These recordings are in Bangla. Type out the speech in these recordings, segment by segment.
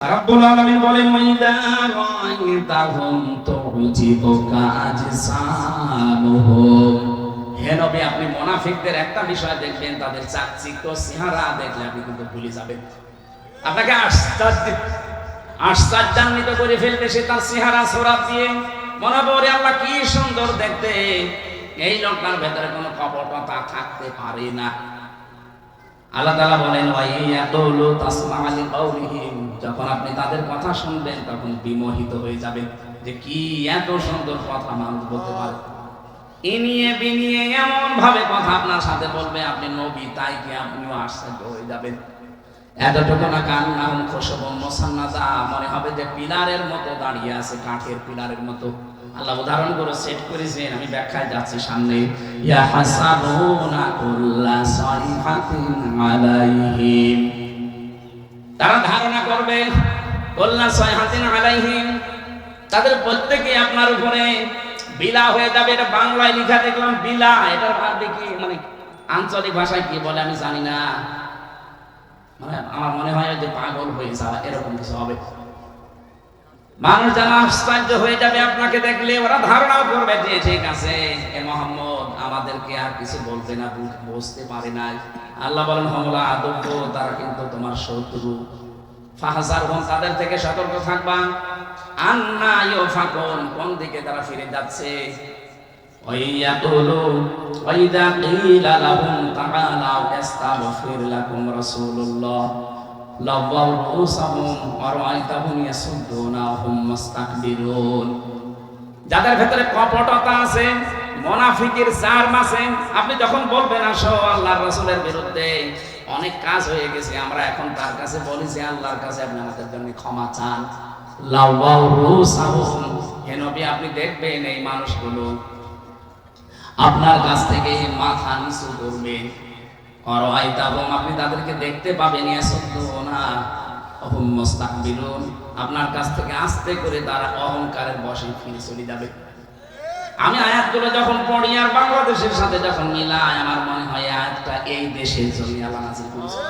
রাব্বুল আলামিন বলেন ওয়াইদা রাআইতাহুম তুজিবুকা আজসামুহুম। হে নবী, আপনি মুনাফিকদের একটা বিষয় দেখবেন, তাদের চাকচিক্য চেহারা দেখলে আপনি কিন্তু ভুলে যাবেন। আপনাকে আশ্চর্যান্বিত করে ফেলবে সে তার চেহারা সুরাত দিয়ে। মনে হবে আল্লাহ কি সুন্দর দেখতে, এই লোকটার ভেতরে কোনো কপটতা থাকতে পারে না। আল্লাহ তাআলা বলেন ওয়াইয়াকুলু তাসমা'ু লিকাউলিহিম, যখন আপনি তাদের কথা শুনবেন তখন বিমোহিত হয়ে যাবেন যে কি এত সুন্দর কথা মানুষ বলতে পারে। ইনিয়ে বিনিয়ে এমন ভাবে কথা আপনার সাথে বলবে, আপনি নবী তাই কি আপনিও আশ্চর্য হয়ে যাবেন। এতটুকু না, কান্নাহুম খুশুবুম মুসান্নাদা, মনে হবে যে পিলারের মতো দাঁড়িয়ে আছে, কাঠের পিলারের মতো। আল্লাহ উদাহরণ করে সেট করেছেন, আমি ব্যাখ্যায় যাচ্ছি সামনে। ইয়া হাসাবুনা কুল্লা সাইহাতিন আলাইহিম, তারা ধারণা করবে কুল্লা সাইহাতিন আলাইহিম, তাদের প্রত্যেকে আপনার উপরে বিলা হয়ে যাবে। এটা বাংলায় লেখা দেখলাম বিলা, এটার আরবি কি মানে আঞ্চলিক ভাষায় কি বলে আমি জানি না, মানে আমার মনে হয় যে পাগল হয়ে যাওয়া এরকম কিছু হবে। মানুষ যেন আশ্চর্য হয়ে যাবে আপনাকে দেখলে, ওরা ধারণাও করবে যে ঠিক আছে এ মুহাম্মদ আমাদেরকে আর কিছু বলতে না, বুঝতে পারে না। আল্লাহ বলেন হামলা আদব, তারা কিন্তু তোমার শত্রু। ফাহজারহুম, তাদের থেকে সতর্ক থাকবা। আন্না ইউফাকুন, কোন দিকে তারা ফিরে যাচ্ছে। ওয়াইয়াকুলু ওয়াইদা কিলা লাহুম তাআলাউ ইস্তাগফির লাকুম রাসূলুল্লাহ লাওয়াউ রুসাহুম ওয়া রাআইতাহুম ইয়াসুদ্দুনা ওয়া হুম মুস্তাকবিরুন। যাদের ভেতরে কপটতা আছে, মুনাফিকের জার্ম আছে, আপনি যখন বলবেন আসো আল্লাহর রাসূলের বিরুদ্ধে অনেক কাজ হয়ে গেছে, আমরা এখন তার কাছে বলি যে আল্লাহর কাছে আপনি আমাদের জন্য ক্ষমা চান। লাওয়াউ রুসাহুম, হে নবী আপনি দেখবেন এই মানুষগুলো আপনার কাছ থেকে মাথা নিচু করবে। আর আইতাবুম, আপনি তাদেরকে দেখতে পাবেন ইয়াসুদ্দুনা ওয়া হুম মুস্তাকবিরুন, আপনার কাছ থেকে আস্তে করে তারা অহংকারের বশে ফিরে চলে যাবে। আমি আয়াতগুলো যখন পড়ি আর বাংলাদেশের সাথে যখন মিলাই, আমার মনে হয় আয়াতটা এই দেশের জন্য আল্লাহ নাযিল করেছে।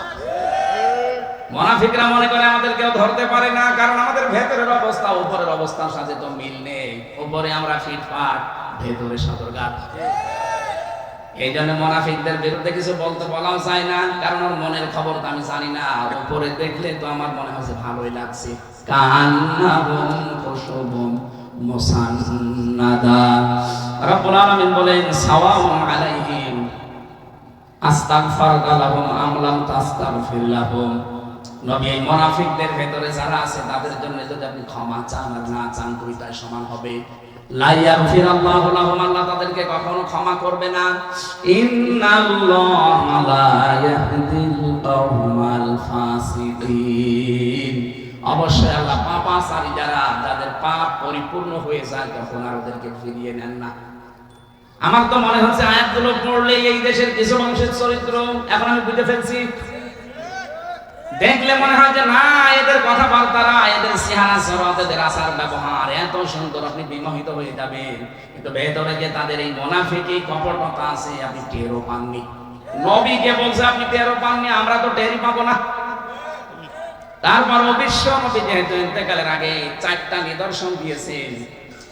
মুনাফিকরা মনে করে আমাদের কেউ ধরতে পারে না, কারণ আমাদের ভেতরের অবস্থা উপরের অবস্থার সাথে তো মিল নেই। উপরে আমরা ফিটফাট, ভেতরে সতর্ক। এই জন্য মুনাফিকদের বিরুদ্ধে কিছু বলাও যায় না, কারণ ওর মনের খবর তো আমি জানি না। উপরে দেখলে তো আমার মনে হচ্ছে ভালোই লাগছে। কান্নাহুম খুশুবুম মুসান্নাদা, রব্বুল আলামিন বলেন সাওয়াউন আলাইহিম আস্তাগফারতা লাহুম আম লাম তাস্তাগফির লাহুম। নবী, এই মুনাফিকদের ভেতরে যারা আছে তাদের জন্য যদি আপনি ক্ষমা চান আর না চান দুইটাই সমান হবে। লা ইয়াগফিরাল্লাহু লাহুম, আল্লাহ তাদেরকে কখনো ক্ষমা করবে না। ইন্নাল্লাহা লা ইয়াহদিল কওমাল ফাসিকিন, অবশ্যই আল্লাহ পাপাচারী যাদের পাপ পরিপূর্ণ হয়ে যায় তখন আর ওদেরকে ফিরিয়ে নেন না। আমার তো মনে হচ্ছে আয়াতগুলো পড়লে এই দেশের কিছু মানুষের চরিত্র এখন আমি বুঝে ফেলছি। দেখলে মনে হয় যে না, এদের কথাবার্তা, এদের চেহারা চরত, এদের আচার ব্যবহার এত সুন্দর, আপনি বিমোহিত হয়ে যাবেন। কিন্তু ভেতরে যে তাদের এই মুনাফিকি কপটতা আছে, আপনি টেরও পাননি। নবীকে বলছে আপনি টেরও পাননি, আমরা তো টেরই পাবো না। তারপর বিশ্ব নবী যেহেতু ইন্তেকালের আগে 4টা নিদর্শন দিয়েছেন,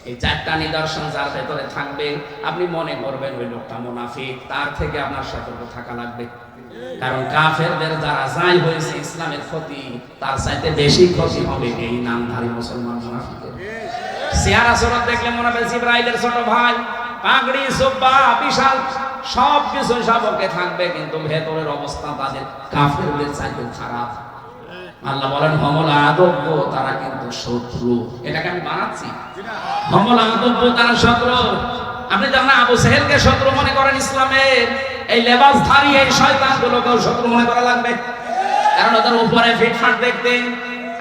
এই 4টা নিদর্শন যার ভেতরে থাকবে আপনি মনে করবেন ওই লোকটা মুনাফিক, তার থেকে আপনার সতর্ক থাকা লাগবে। কারণ কাফেরদের যারা যাই হয়েছে ইসলামের ক্ষতি, তার চাইতে বেশি ক্ষতি হবে এই নামধারী মুসলমান মুনাফিকের। চেহারা সুরত দেখলে মনে হবে জিবরাইলের ছোট ভাই, পাগড়ি জুব্বা বিশাল সব কিছু সবকে থাকবে, কিন্তু ভেতরের অবস্থা তাদের কাফেরদের চাইতে খারাপ। আল্লাহ বলেন হমল আদব্য, তারা কিন্তু শত্রু। এটাকে আমি বানাচ্ছি, হমল আদব্য তারা শত্রু। আপনি যখন আবু সেহেলকে শত্রু মনে করেন, ইসলামের এই লেবাসধারী এই শয়তানগুলোকেও শত্রু মনে করা লাগবে, কারণ ওদের উপরে ফিটফাট দেখতে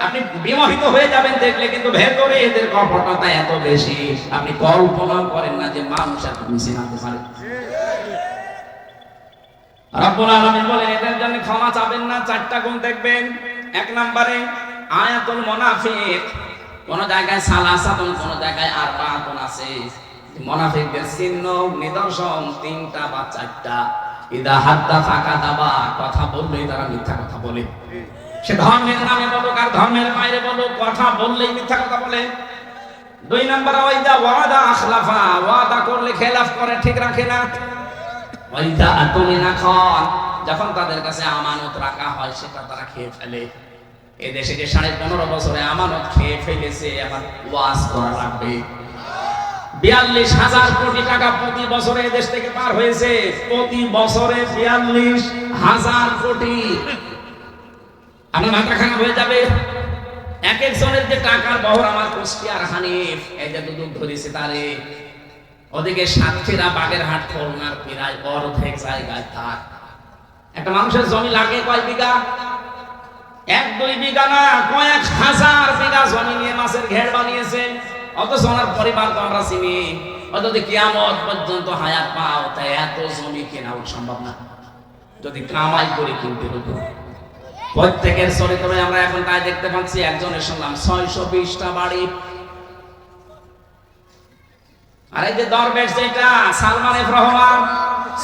আপনি বিমোহিত হয়ে যাবেন দেখলে, কিন্তু ভেতরে এদের কপটতা এত বেশি আপনি কল্পনা করেন না যে মানুষ এত মিশে নামতে পারে। রব্বুল আলামিন বলেন এদের জন্য ক্ষমা চাবেন না, 4টা গুণ দেখবেন। 1 নম্বরে আয়াতুল মুনাফিক, কোন জায়গায় সালাসাতুন, কোন জায়গায় আরবাআতুন আছে। মুনাফিকদের চিহ্ন নিদর্শন 3টা বা 4টা। ইদা হাদ্দাসা কাযাবা, কথা বললেই তারা মিথ্যা কথা বলে। সে ধর্মের নামে বলো আর ধর্মের বাইরে বলো, কথা বললেই মিথ্যা কথা বলে। 2 নম্বর ওয়াইদা ওয়াদা আখলাফা, ওয়াদা করলে খেলাফ করে, ঠিক রাখে না। ওয়াইদা আতুমিনা খান, যখন তাদের কাছে আমানত রাখা হয় সেটা তারা খেয়ে ফেলে। এই দেশে যে 15.5 বছরে আমানত খেয়ে ফেলেছে, আবার ওয়াজ করা লাগবে। 42,000 কোটি টাকা প্রতি বছরে দেশ থেকে পার হয়েছে, প্রতি বছরে 42,000 কোটি। আপনার মাথা খারাপ হয়ে যাবে। এক একজনের যে টাকার বহর, আমার কুষ্টিয়ার হানিফ এই যে দুধ ধরেছে তারে, ওদিকে সাতক্ষীরা, বাগেরহাট, খুলনার প্রায় অর্ধেক জায়গায় তার। একটা মানুষের জমি লাগে কয় বিঘা? 1-2 বিঘা না, কয়েক হাজার বিঘা জমি নিয়ে মাছের ঘের বানিয়েছে। অথচ ওনার পরিবার তো আমরা চিনি। যদি কিয়ামত পর্যন্ত হায়াত পাও, তাই এত জমি কেনা সম্ভব না, যদি কামাই করে কিনতে হতো। প্রত্যেকের চরিত্রে আমরা এখন তাই দেখতে পাচ্ছি। একজনের শুনলাম 620টা বাড়ি। আর এই যে দরবেশ যেটা সালমান এফ রহমান,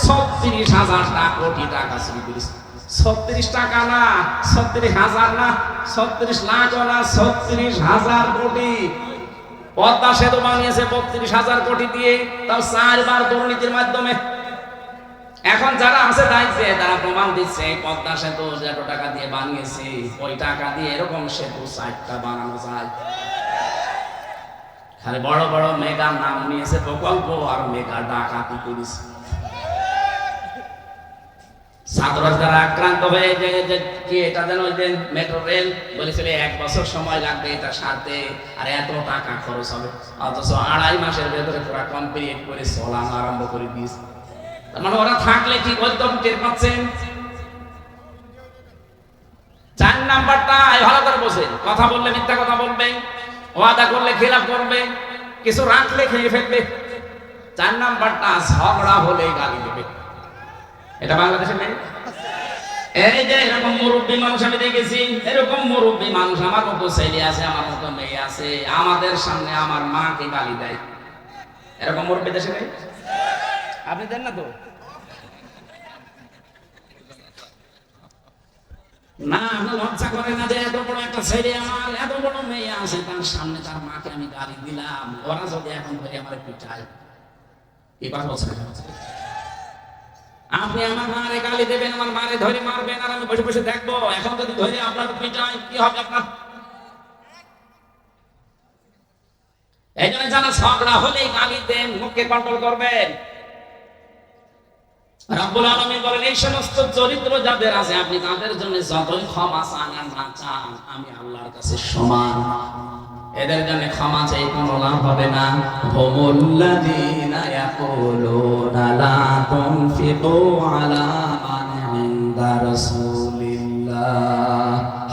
36,000 কোটি টাকা চুরি করেছে। 36 টাকা না, 36,000 না, 36 লাখ না, 36,000 কোটি। পদ্মা সেতু বানিয়েছে 32,000 কোটি দিয়ে, তাও 4 বার দুর্নীতির মাধ্যমে। এখন যারা আছে দায়িত্বে তারা প্রমাণ দিচ্ছে পদ্মা সেতু যত টাকা দিয়ে বানিয়েছে, ওই টাকা দিয়ে এরকম সেতু 4টা বানানো যায়। খালি বড় বড় মেগা নাম নিয়েছে প্রকল্প, আর মেগা ডাকাতি করেছে। ছাত্ররা যারা আক্রান্ত হয়ে যে কি এটা যেন ওই যে মেট্রো রেল বলেছিল 1 বছর সময় লাগবে এটা সারতে, আর এত টাকা খরচ হবে, অথচ 2.5 মাসের ভেতরে পুরো কমপ্লিট করে চলানো আরম্ভ করে দিয়েছে। মানে ওরা থাকলে কি করতে টের পাচ্ছেন। 4 নাম্বারটা ভালো করে বসে, কথা বললে মিথ্যা কথা বলবে, ওয়াদা করলে খেলাফ করবে, কিছু রাখলে খেয়ে ফেলবে। 4 নাম্বারটা ঝগড়া হলে গালি দেবে। এটা বাংলাদেশে নেই। এই যে এরকম মুরব্বী মানুষ আমি দেখেছি, এরকম মুরব্বী মানুষ, আমার মতো ছেলে আছে, আমার মতো মেয়ে আছে, আমাদের সামনে আমার মাকে গালি দেয়। এরকম মুরব্বী দেশে নেই? আপনি দেন না তো? না, আপনার লজ্জা করে না যে এত বড় একটা ছেলে আমার, এত বড় মেয়ে আছে, তার সামনে তার মাকে আমি গালি দিলাম। ওরা যদি এখন ধরে আমার পিটায়, এবার বলছে আপনি আমার মারে গালি দেবেন, আমার মারে ধরে মারবেন, আর আমি বসে বসে দেখবো। এখন যদি ধরে আপনার পিটায়, কি হবে আপনার? এই জন্য যারা ঝগড়া হলেই গালি দেন, মুখকে কন্ট্রোল করবেন। রব্বুল আলামিন বলেন, এই সমস্ত চরিত্র যাদের আছে, আপনি তাদের জন্য যতই ক্ষমা চান আর না চান, আমি আল্লাহর কাছে সমান। এদের জন্য ক্ষমা চাই কোনো লাভ হবে না। হুমুল্লাযীনা ইয়াকুলুনা লা তুনফিকু আলা মান ইনদা রাসূলিল্লাহ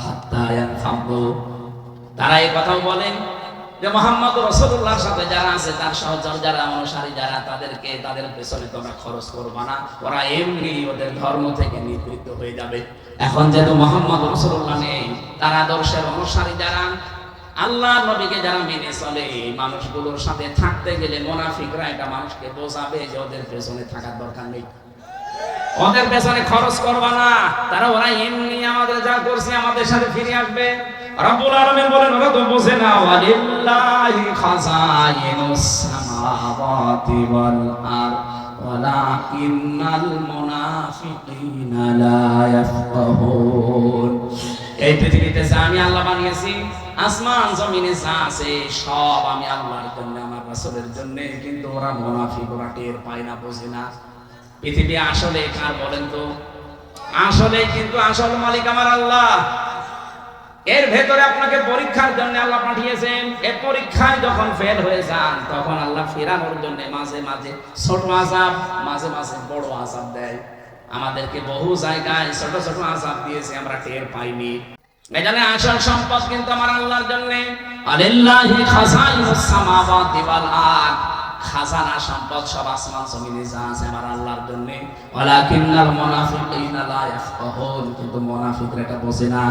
হাত্তা ইয়ানফাদু। তারা এই কথাও বলেন যে মুহাম্মদ রাসূলুল্লাহর সাথে যারা আছে, তার সহচর যারা, অনুসারী যারা, তাদেরকে তাদের পেছনে তোমরা খরচ করবা না, ওরা এমনি ওদের ধর্ম থেকে নিবৃত্ত হয়ে যাবে। এখন যেহেতু মুহাম্মদ রাসূলুল্লাহ নেই, তার আদর্শের অনুসারী যারা, আল্লাহ নবীকে যারা মেনে চলে, এই মানুষগুলোর সাথে থাকতে গেলে মুনাফিকরা এটা মানুষকে বোঝাবে যে ওদের পেছনে থাকার দরকার নেই, ওদের পেছনে খরচ করবা না, তারা ওরা এমনি আমাদের যা করছে আমাদের সাথে ফিরে আসবে। রব্বুল আলামিন বলেন, ওরা তো বোঝে না, ওয়ালিল্লাহি খাযাইনুস সামাওয়াতি ওয়াল আরদ ওয়ালাকিন্নাল মুনাফিকিনা লা ইয়াফকাহুন। এই পৃথিবীতে যা আমি আল্লাহ বানিয়েছি, আসমান জমিনে যা আছে, সব আমি আল্লাহর জন্য, আমার রাসূলের জন্য, কিন্তু ওরা মুনাফিক, ওরা টের পায় না, বোঝে না। পৃথিবী আসলে কার বলেন তো? আসলে কিন্তু আসল মালিক আমার আল্লাহ। এর ভেতরে আপনাকে পরীক্ষার জন্য আল্লাহ পাঠিয়েছেন। এই পরীক্ষায় যখন ফেল হয়ে যান, তখন আল্লাহ ফেরানোর জন্য মাঝে মাঝে ছোট আযাব, মাঝে মাঝে বড় আযাব দেয়। আমাদেরকে বহু জায়গায় ছোট ছোট আযাব দিয়েছে, আমরা টের পাইনি। এজন্য আসল সম্পদ কিন্তু আমার আল্লাহর জন্য। আলিল্লাহি খাযাইনুস সামাওয়াতি ওয়াল আরদ। খাজানা সম্পদ সব আসমান জমিনে যা আছে আমার আল্লাহর জন্য। ওয়ালাকিন্নাল মুনাফিকিনা লা ইয়াফকাহুন, কিন্তু মুনাফিকরা এটা বোঝে না।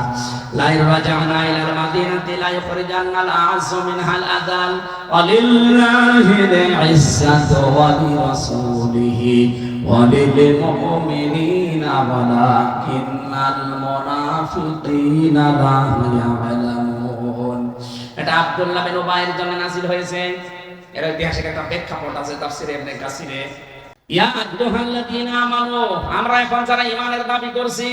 লা ইরজাউনা ইলাল মাদিনাতি লা ইখরিজান্নাল আ'যু মিনহাল আযাল ওয়ালিল্লাহিল ইজ্জাতু ওয়া লিরাসূলিহি ওয়া লিল মুমিনিনা ওয়ালাকিন্নাল মুনাফিকিনা লা ইয়ালামুন। এটা আব্দুল্লাহ বিন উবাইয়ের জন্য নাযিল হয়েছে। এর ঐতিহাসিক একটা প্রেক্ষাপট আছে তাফসীরে ইবনে কাসিরে। ইয়া আইয়ুহাল্লাযীনা আমানু, আমরা এখন যারা ঈমানের দাবি করছি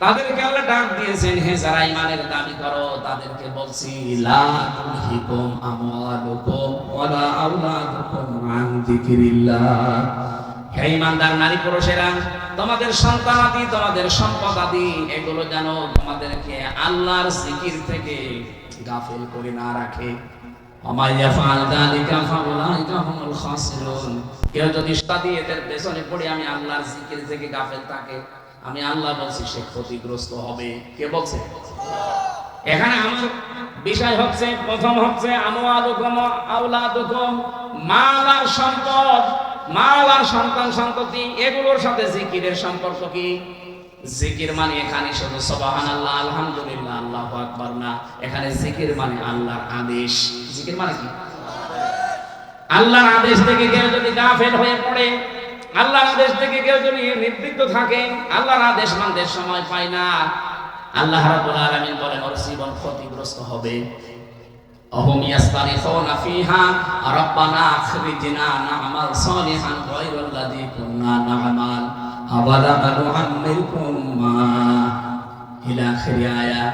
তাদেরকে আল্লাহ ডাক দিয়েছেন, হে যারা ঈমানের দাবি করো তাদেরকে বলছি, লা তুলহিকুম আমওয়ালুকুম ওয়ালা আওলাদুকুম আন যিকরিল্লাহ। হে ঈমানদার নারী পুরুষেরা, তোমাদের সন্তানাদি, তোমাদের সম্পদ আদি এগুলো যেন তোমাদেরকে আল্লাহর জিকির থেকে গাফিল করে না রাখে। কেউ যদি এদের পেছনে পড়ে আমি আল্লাহর জিকির থেকে গাফিল থাকে, আমি আল্লাহ বলছি সে ক্ষতিগ্রস্ত হবে। কে বলছে? এখানে আমার বিষয় হচ্ছে, প্রথম হচ্ছে আমওয়ালুকুম আওলাদুকুম, মাল আর সম্পদ, মাল আর সন্তান সন্ততি এগুলোর সাথে জিকিরের সম্পর্ক কি? জিকির মানে এখানে শুধু সুবহানাল্লাহ, আলহামদুলিল্লাহ, আল্লাহু আকবার না, এখানে জিকির মানে আল্লাহর আদেশ। জিকির মানে কি? আল্লাহর আদেশ থেকে কেউ যদি গাফেল হয়ে পড়ে, আল্লাহর আদেশ থেকে কেউ যদি নিবৃত্ত থাকে, আল্লাহর আদেশ মানতে সময় পায় না, আল্লাহ রাব্বুল আলামিন বলেন ওর জীবন ক্ষতিগ্রস্ত হবে। অহুম ইয়াস্তারিখুনা ফিহা রাব্বানা আখরিজনা না'মাল সালিহান গায়রাল্লাযী কুননা না'মাল আওয়ালাম নুআম্মিরকুম মা ইলা আখির আয়াত।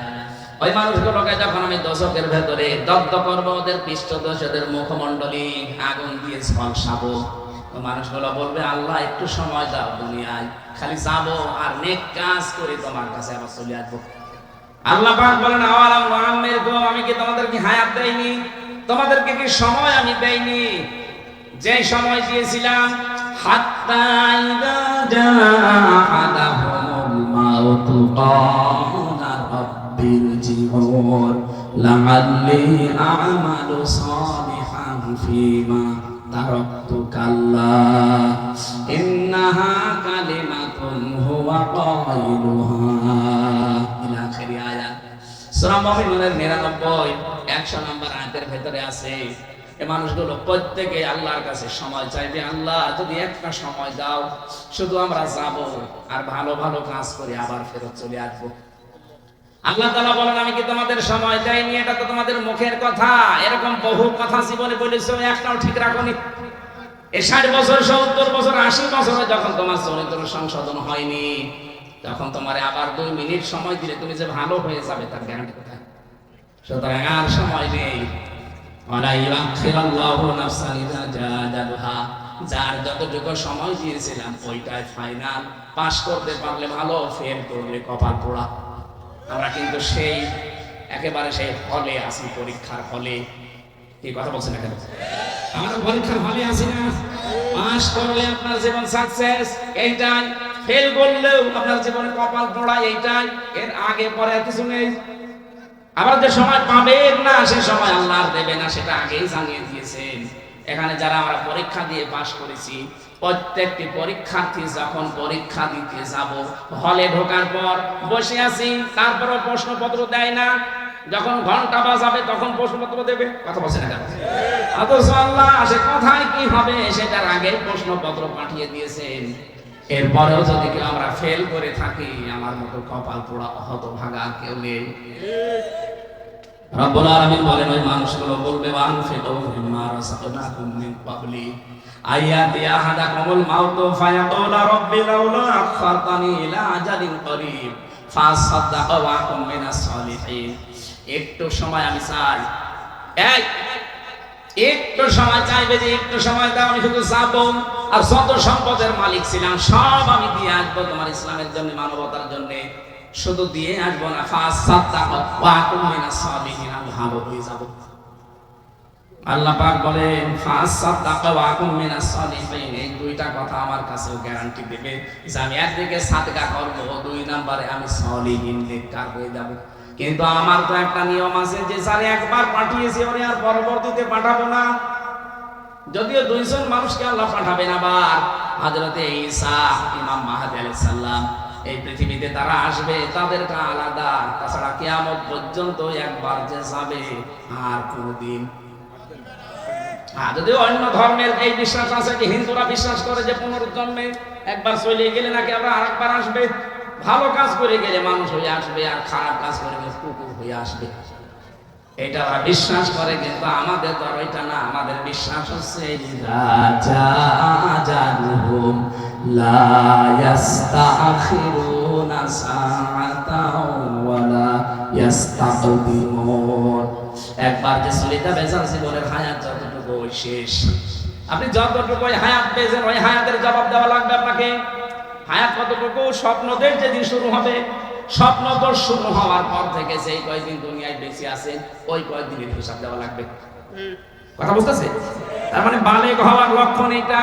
ওই মানুষগুলোকে যখন আমি দশকের ভেতরে দগ্ধ করব, ওদের পৃষ্ঠদেশ, ওদের মুখমণ্ডলী আগুন দিয়ে ঝলসাবো, ওই মানুষগুলো বলবে আল্লাহ একটু সময় দাও, দুনিয়ায় খালি যাবো আর নেক কাজ করে তোমার কাছে আবার চলে আসবো। আল্লাহ পাক বলেন আওয়ালাম নুআম্মিরকুম, আমি কি তোমাদেরকে হায়াত দেইনি? তোমাদেরকে কি সময় আমি দেইনি? যে সময় দিয়েছিলাম, হাত্তা ইযা জাআহাদাহুমুল মাউতু ক্বালা রাব্বির জিউন লাআল্লি আ'মালু সালিহান ফীমা তারাকতু কাল্লা ইন্নাহা কালিমাতুন হুয়া কাইলুহা ইলা আখিরি আয়াত। সূরা মুমিনুনের 99 100 নম্বর আয়াতের ভেতরে আছে এই মানুষগুলো প্রত্যেকে আল্লাহর কাছে সময় চাইবে, আল্লাহ যদি একটা সময় দাও, শুধু আমরা যাব আর ভালো ভালো কাজ করে আবার ফেরত চলে আসবো। আল্লাহ তাআলা বলেন আমি কি তোমাদের সময় দেইনি? এটা তো তোমাদের মুখের কথা, এরকম বহু কথা জীবনে বলেছো, একটাও ঠিক রাখোনি। এই 60 বছর 70 বছর 80 বছরে যখন তোমার চরিত্র সংশোধন হয়নি, তখন তোমারে আবার 2 মিনিট সময় দিলে তুমি যে ভালো হয়ে যাবে তার গ্যারান্টি কোথায়? সুতরাং আর সময় নেই। যার যতটুকু সময় দিয়েছিলাম ওইটাই ফাইনাল। পাস করতে পারলে ভালো, ফেল করলে কপাল পোড়া। আমরা কিন্তু সেই একেবারে সেই হলে আছি, পরীক্ষার হলে। কি কথা বলছেন এখানে? আমরা পরীক্ষার হলে আছি না? পাস করলে আপনার জীবন সাকসেস এইটাই, ফেল করলেও আপনার জীবনে কপাল পোড়া এইটাই, এর আগে পরে আর কিছু নেই। আবার যে সময় পাবেন না সে সময় আল্লাহ দেবে না, সেটা আগেই জানিয়ে দিয়েছেন। এখানে যারা আমরা পরীক্ষা দিয়ে পাস করেছি, প্রত্যেকটি পরীক্ষার্থী যখন পরীক্ষা দিতে যাব, হলে ঢোকার পর বসে আছি, তারপরও প্রশ্নপত্র দেয় না। যখন ঘন্টা বাজাবে তখন প্রশ্নপত্র দেবে। কথা বলছে না কেন? অথচ আল্লাহ সে কথায় কি হবে সেটার আগে প্রশ্নপত্র পাঠিয়ে দিয়েছেন। এরপরেও যদি কেউ আমরা ফেল করে থাকি, আমার মতো কপাল পোড়া হতভাগা কেউ নেই। রব্বুল আলামিন বলেন ওই মানুষগুলো বলবে ওয়ানফিকু মিম্মা রাযাকনাকুম মিন ক্বাবলি আয়াতি আহাদাকুমুল মাউতু ফায়াকুলু রাব্বি লাউলা আখখারতানি ইলা আজালিন করিব ফাসাদ্দাকা ওয়া আকুম মিনাস সালিহিন। একটু সময় আমি চাই, একটু সময় চাইবে যে একটু সময় দাও, আমি শুধু যাবো আর যত সম্পদের মালিক ছিলাম সব আমি দিয়ে আসবো তোমার ইসলামের জন্য, মানবতার জন্য। শুধু দিয়ে আসবো না, ফাসাদ্দাকা ওয়া আকুম মিনাস সালিহিন, আমি ভালো হয়ে যাব। আল্লাহ পাক বলেন ফাসাদ্দাকা ওয়া আকুম মিনাস সালিহিন, এই দুইটা কথা আমার কাছেও গ্যারান্টি দেবে যে আমি একদিকে সাদকা করব, 2 নম্বরে আমি সালিহিন নেককার হয়ে যাব। কিন্তু আমার তো একটা নিয়ম আছে যে যারে একবার পাঠিয়েছি ওরে আর পরবর্তীতে পাঠাবো না। যদিও 2 জন মানুষকে আল্লাহ পাঠাবেন, আবার হযরতে ঈসা ইমাম মাহদী আলাইহিস সালাম এই পৃথিবীতে তারা আসবে, তাদেরটা আলাদা। তাছাড়া কিয়ামত পর্যন্ত একবার যে যাবে আর কোনদিন। যদিও অন্য ধর্মের এই বিশ্বাস আছে যে হিন্দুরা বিশ্বাস করে যে পুনরুজ্জন্মে একবার চলে গেলে নাকি আবার আরেকবার আসবে, ভালো কাজ করে গেলে মানুষ হয়ে আসবে আর খারাপ কাজ করে গেলে কুকুর হয়ে আসবে, এটা ওরা বিশ্বাস করে। কিন্তু আমাদের তো এটা না, আমাদের বিশ্বাস হচ্ছে একবার যে চলে যাবে জীবনের হায়াত যতটুকু শেষ। আপনি যতটুকু হায়াত পেয়েছেন ওই হায়াতের জবাব দেওয়া লাগবে আপনাকে। হায়াত কতটুকু? স্বপ্ন দেখে যেদিন শুরু হবে, স্বপ্ন তো শুরু হওয়ার পর থেকে যেই কয়েকদিন দুনিয়ায় বেঁচে আছেন ওই কয়েকদিনের হিসাব দেওয়া লাগবে। কথা বুঝতেছে? তার মানে বালেগ হওয়ার লক্ষণ এটা,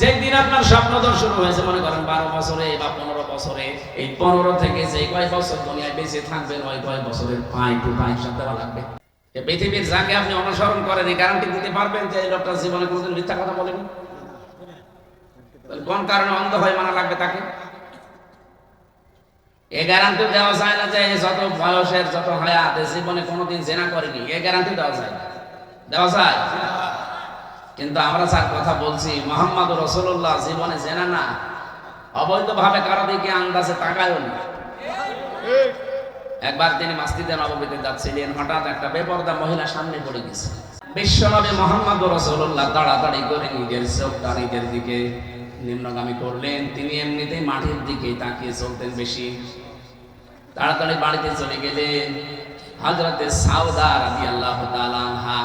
যেই দিন আপনার স্বপ্নদোষ শুরু হয়েছে, মনে করেন 12 বছরে বা 15 বছরে, এই 15 থেকে যে কয় বছর দুনিয়ায় বেঁচে থাকবেন ওই কয় বছরের পাই টু পাই হিসাব দেওয়া লাগবে। এই পৃথিবীর যাকে আপনি অনুসরণ করেন এই গ্যারান্টি দিতে পারবেন যে এই লোকটা জীবনে কোনোদিন মিথ্যা কথা বলেনি? কোন কারণে অন্ধ হয়ে মানা লাগবে তাকে? এই গ্যারান্টি দেওয়া যায় না যে যত বয়সের যত হায়াত জীবনে কোনোদিন জেনা করেনি, এই গ্যারান্টি দেওয়া যায়? দেওয়া যায়? কিন্তু আমরা যার কথা বলছি মুহাম্মদ রাসূলুল্লাহ জীবনে জেনা না, অবৈধভাবে কারো দিকে আন্দাজে তাকায়ও না। একবার তিনি মসজিদে নববীতে যাচ্ছিলেন, হঠাৎ একটা বেপরদা মহিলা সামনে পড়ে গেছে। বিশ্বনবী মুহাম্মদ রাসূলুল্লাহ তাড়াতাড়ি করে নিজের চোখটা নিজের দিকে নিম্নগামী করলেন। তিনি এমনিতেই মাটির দিকে তাকিয়ে চলতেন বেশি। তাড়াতাড়ি বাড়িতে চলে গেলেন। হযরতে সাউদা রাদিয়াল্লাহু তাআলা আনহা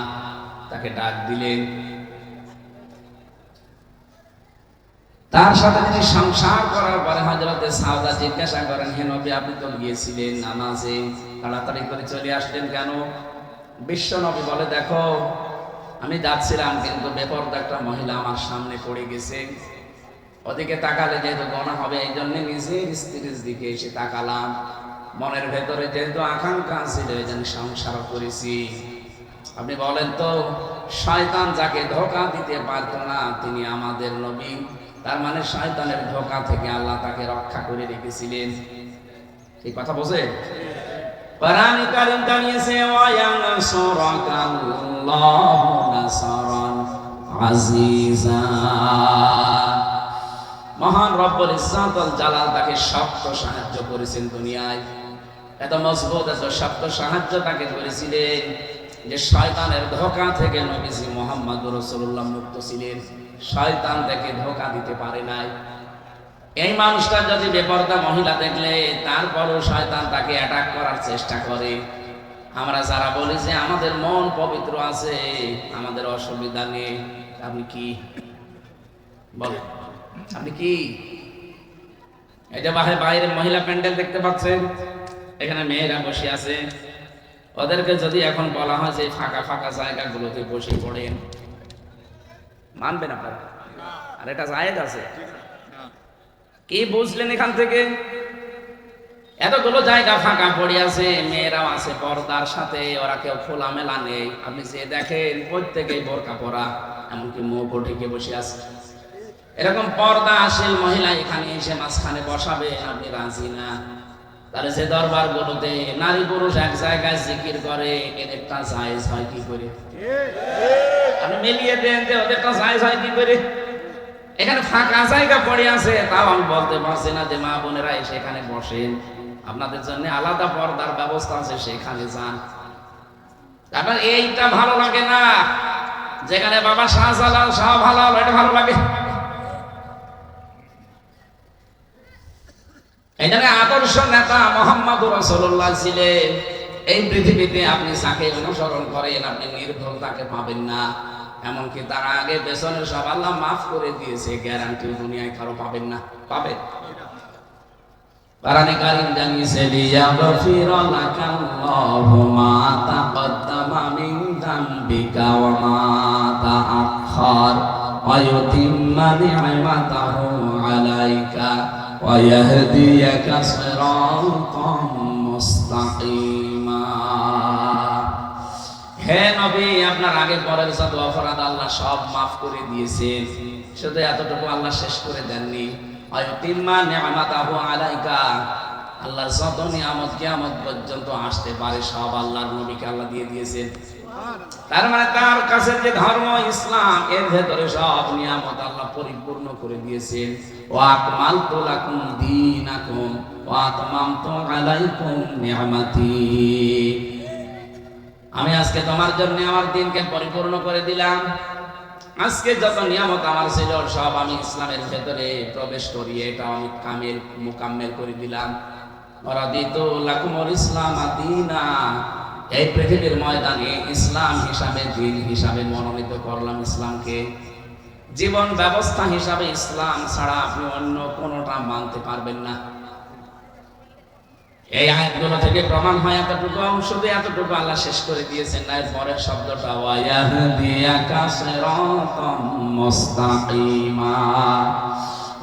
তাকে ডাক দিলেন। তার সাথে তিনি সংসার করার পরে হযরতে সাউদা জিজ্ঞাসা করেন, হে নবী আপনি তো গিয়েছিলেন নামাজে, তাড়াতাড়ি করে চলে আসলেন কেন? বিশ্ব নবী বলে, দেখো আমি যাচ্ছিলাম কিন্তু বেপরদা একটা মহিলা আমার সামনে পড়ে গেছে, ওদিকে তাকালে যেহেতু গুনাহ হবে এই জন্য নিজের স্ত্রীর দিকে এসে তাকালাম। মনের ভেতরে যেহেতু আকাঙ্ক্ষা ছিল এই জন্য সংসার করেছি। আপনি বলেন তো, শয়তান যাকে ধোঁকা দিতে পারত না তিনি আমাদের নবী। তার মানে শয়তানের ধোঁকা থেকে আল্লাহ তাকে রক্ষা করে রেখেছিলেন। এই কথা বোঝে? কোরআন কারীম জানিয়েছে ওয়ায়ানসুরাকাল্লাহু নাসরান আজিজা। মহান রব্বুল ইজ্জত ওয়াল জালাল তাকে শক্ত সাহায্য করেছেন দুনিয়ায়। এত মজবুত এত শক্ত সাহায্য তাকে করেছিলেন যে শয়তানের ধোঁকা থেকে নবীজি মুহাম্মদ রাসূলুল্লাহ মুক্ত ছিলেন। শয়তান তাকে ধোঁকা দিতে পারে নাই। এই মানুষটা যদি বেপরদা মহিলা দেখলে তারপরও শয়তান তাকে অ্যাটাক করার চেষ্টা করে। আমরা যারা বলি যে আমাদের মন পবিত্র আছে, আমাদের অসুবিধা নেই, আপনি কি বলেন? আপনি কি এই যে বাইরে মহিলা প্যান্ডেল দেখতে পাচ্ছেন, এখানে মেয়েরা বসে আছে, ওদেরকে যদি এখন বলা হয় যে ফাঁকা ফাঁকা জায়গাগুলোতে বসে পড়েন, মানবেন আপনারা? আর এটা জায়েজ আছে? কি বুঝলেন এখান থেকে? এতগুলো জায়গা ফাঁকা পড়ে আছে, মেয়েরাও আছে পর্দার সাথে, ওরা কেউ খোলামেলা নেই। আপনি যে দেখেন প্রত্যেকেই বোরকা পরা, এমনকি মুখ ঢেকে বসে আছে। এরকম পর্দাশীল মহিলা এখানে এসে মাঝখানে বসাবে, আপনি রাজি না? তাহলে যে দরবার গুলোতে নারী পুরুষ এক জায়গায় জিকির করে, এদেরটা জায়েজ হয় কি করে? আপনি মিলিয়ে দেন যে ওদেরটা জায়েজ হয় কি করে? এখানে ফাঁকা জায়গা পড়ে আছে, তাও আমি বলতে পারছি না যে মা বোনেরা এসে এখানে বসেন, আপনাদের জন্য আলাদা পর্দার ব্যবস্থা আছে, সেখানে যান। আপনার এইটা ভালো লাগে না, যেখানে বাবা শাহজালাল শাহ ভালো, এটা ভালো লাগে। এই জন্য আদর্শ নেতা মুহাম্মদ রাসূলুল্লাহ ছিলেন। এই পৃথিবীতে আপনি যাকে অনুসরণ করেন আপনি নির্ভুল তাকে পাবেন না। এমনকি তার আগে পেছনের সব আল্লাহ মাফ করে দিয়েছে, গ্যারান্টি দুনিয়ায় কারো পাবেন না। পাবেন? কোরআনে কারীম জানিয়েছে লিয়াগফিরা লাকাল্লাহু মা তাকদ্দামা মিন যামবিকা ওয়া মা তাআখার ওয়া ইউতিম্মা নি'মাতাহু আলাইকা ওয়া ইয়াহদিয়াকা সিরাতাম মুস্তাকিমা। হে নবী, আপনার আগে পরের যত অপরাধ আল্লাহ সব মাফ করে দিয়েছেন, শুধু এতটুকু আল্লাহ শেষ করে দেননি, আয়াতিম্মা নি'মাতাহু আলাইকা, আল্লাহর যত নিয়ামত কিয়ামত পর্যন্ত আসতে পারে সব আল্লাহর নবীকে আল্লাহ দিয়ে দিয়েছেন। তার মানে তার কাছে যে ধর্ম ইসলাম, এর ভেতরে সব নিয়ামত আল্লাহ পরিপূর্ণ করে দিয়েছেন। ওয়া আকমালতু লাকুম দীনাকুম ওয়া আতমামতু আলাইকুম নি'মাতি, আমি আজকে তোমার জন্য আমার দিনকে পরিপূর্ণ করে দিলাম। আজকে যত নিয়ামত আমার ছিল সব আমি ইসলামের ভেতরে প্রবেশ করিয়ে এটা আমি কামিল মুকাম্মেল করে দিলাম। ওয়ারাদিতু লাকুমুল ইসলাম দীনা, এই পৃথিবীর ময়দানে ইসলাম হিসাবে দিন হিসাবে মনোনীত করলাম ইসলামকে। জীবন ব্যবস্থা হিসাবে ইসলাম ছাড়া আপনি অন্য কোনোটা মানতে পারবেন না। এই আয়াতগুলো থেকে প্রমাণ হয় এতটুকু, শুধু এতটুকু আল্লাহ শেষ করে দিয়েছেন না। এর পরের শব্দটা ওয়ায়াহদিয়াকা সিরাতাম মুস্তাকিমা,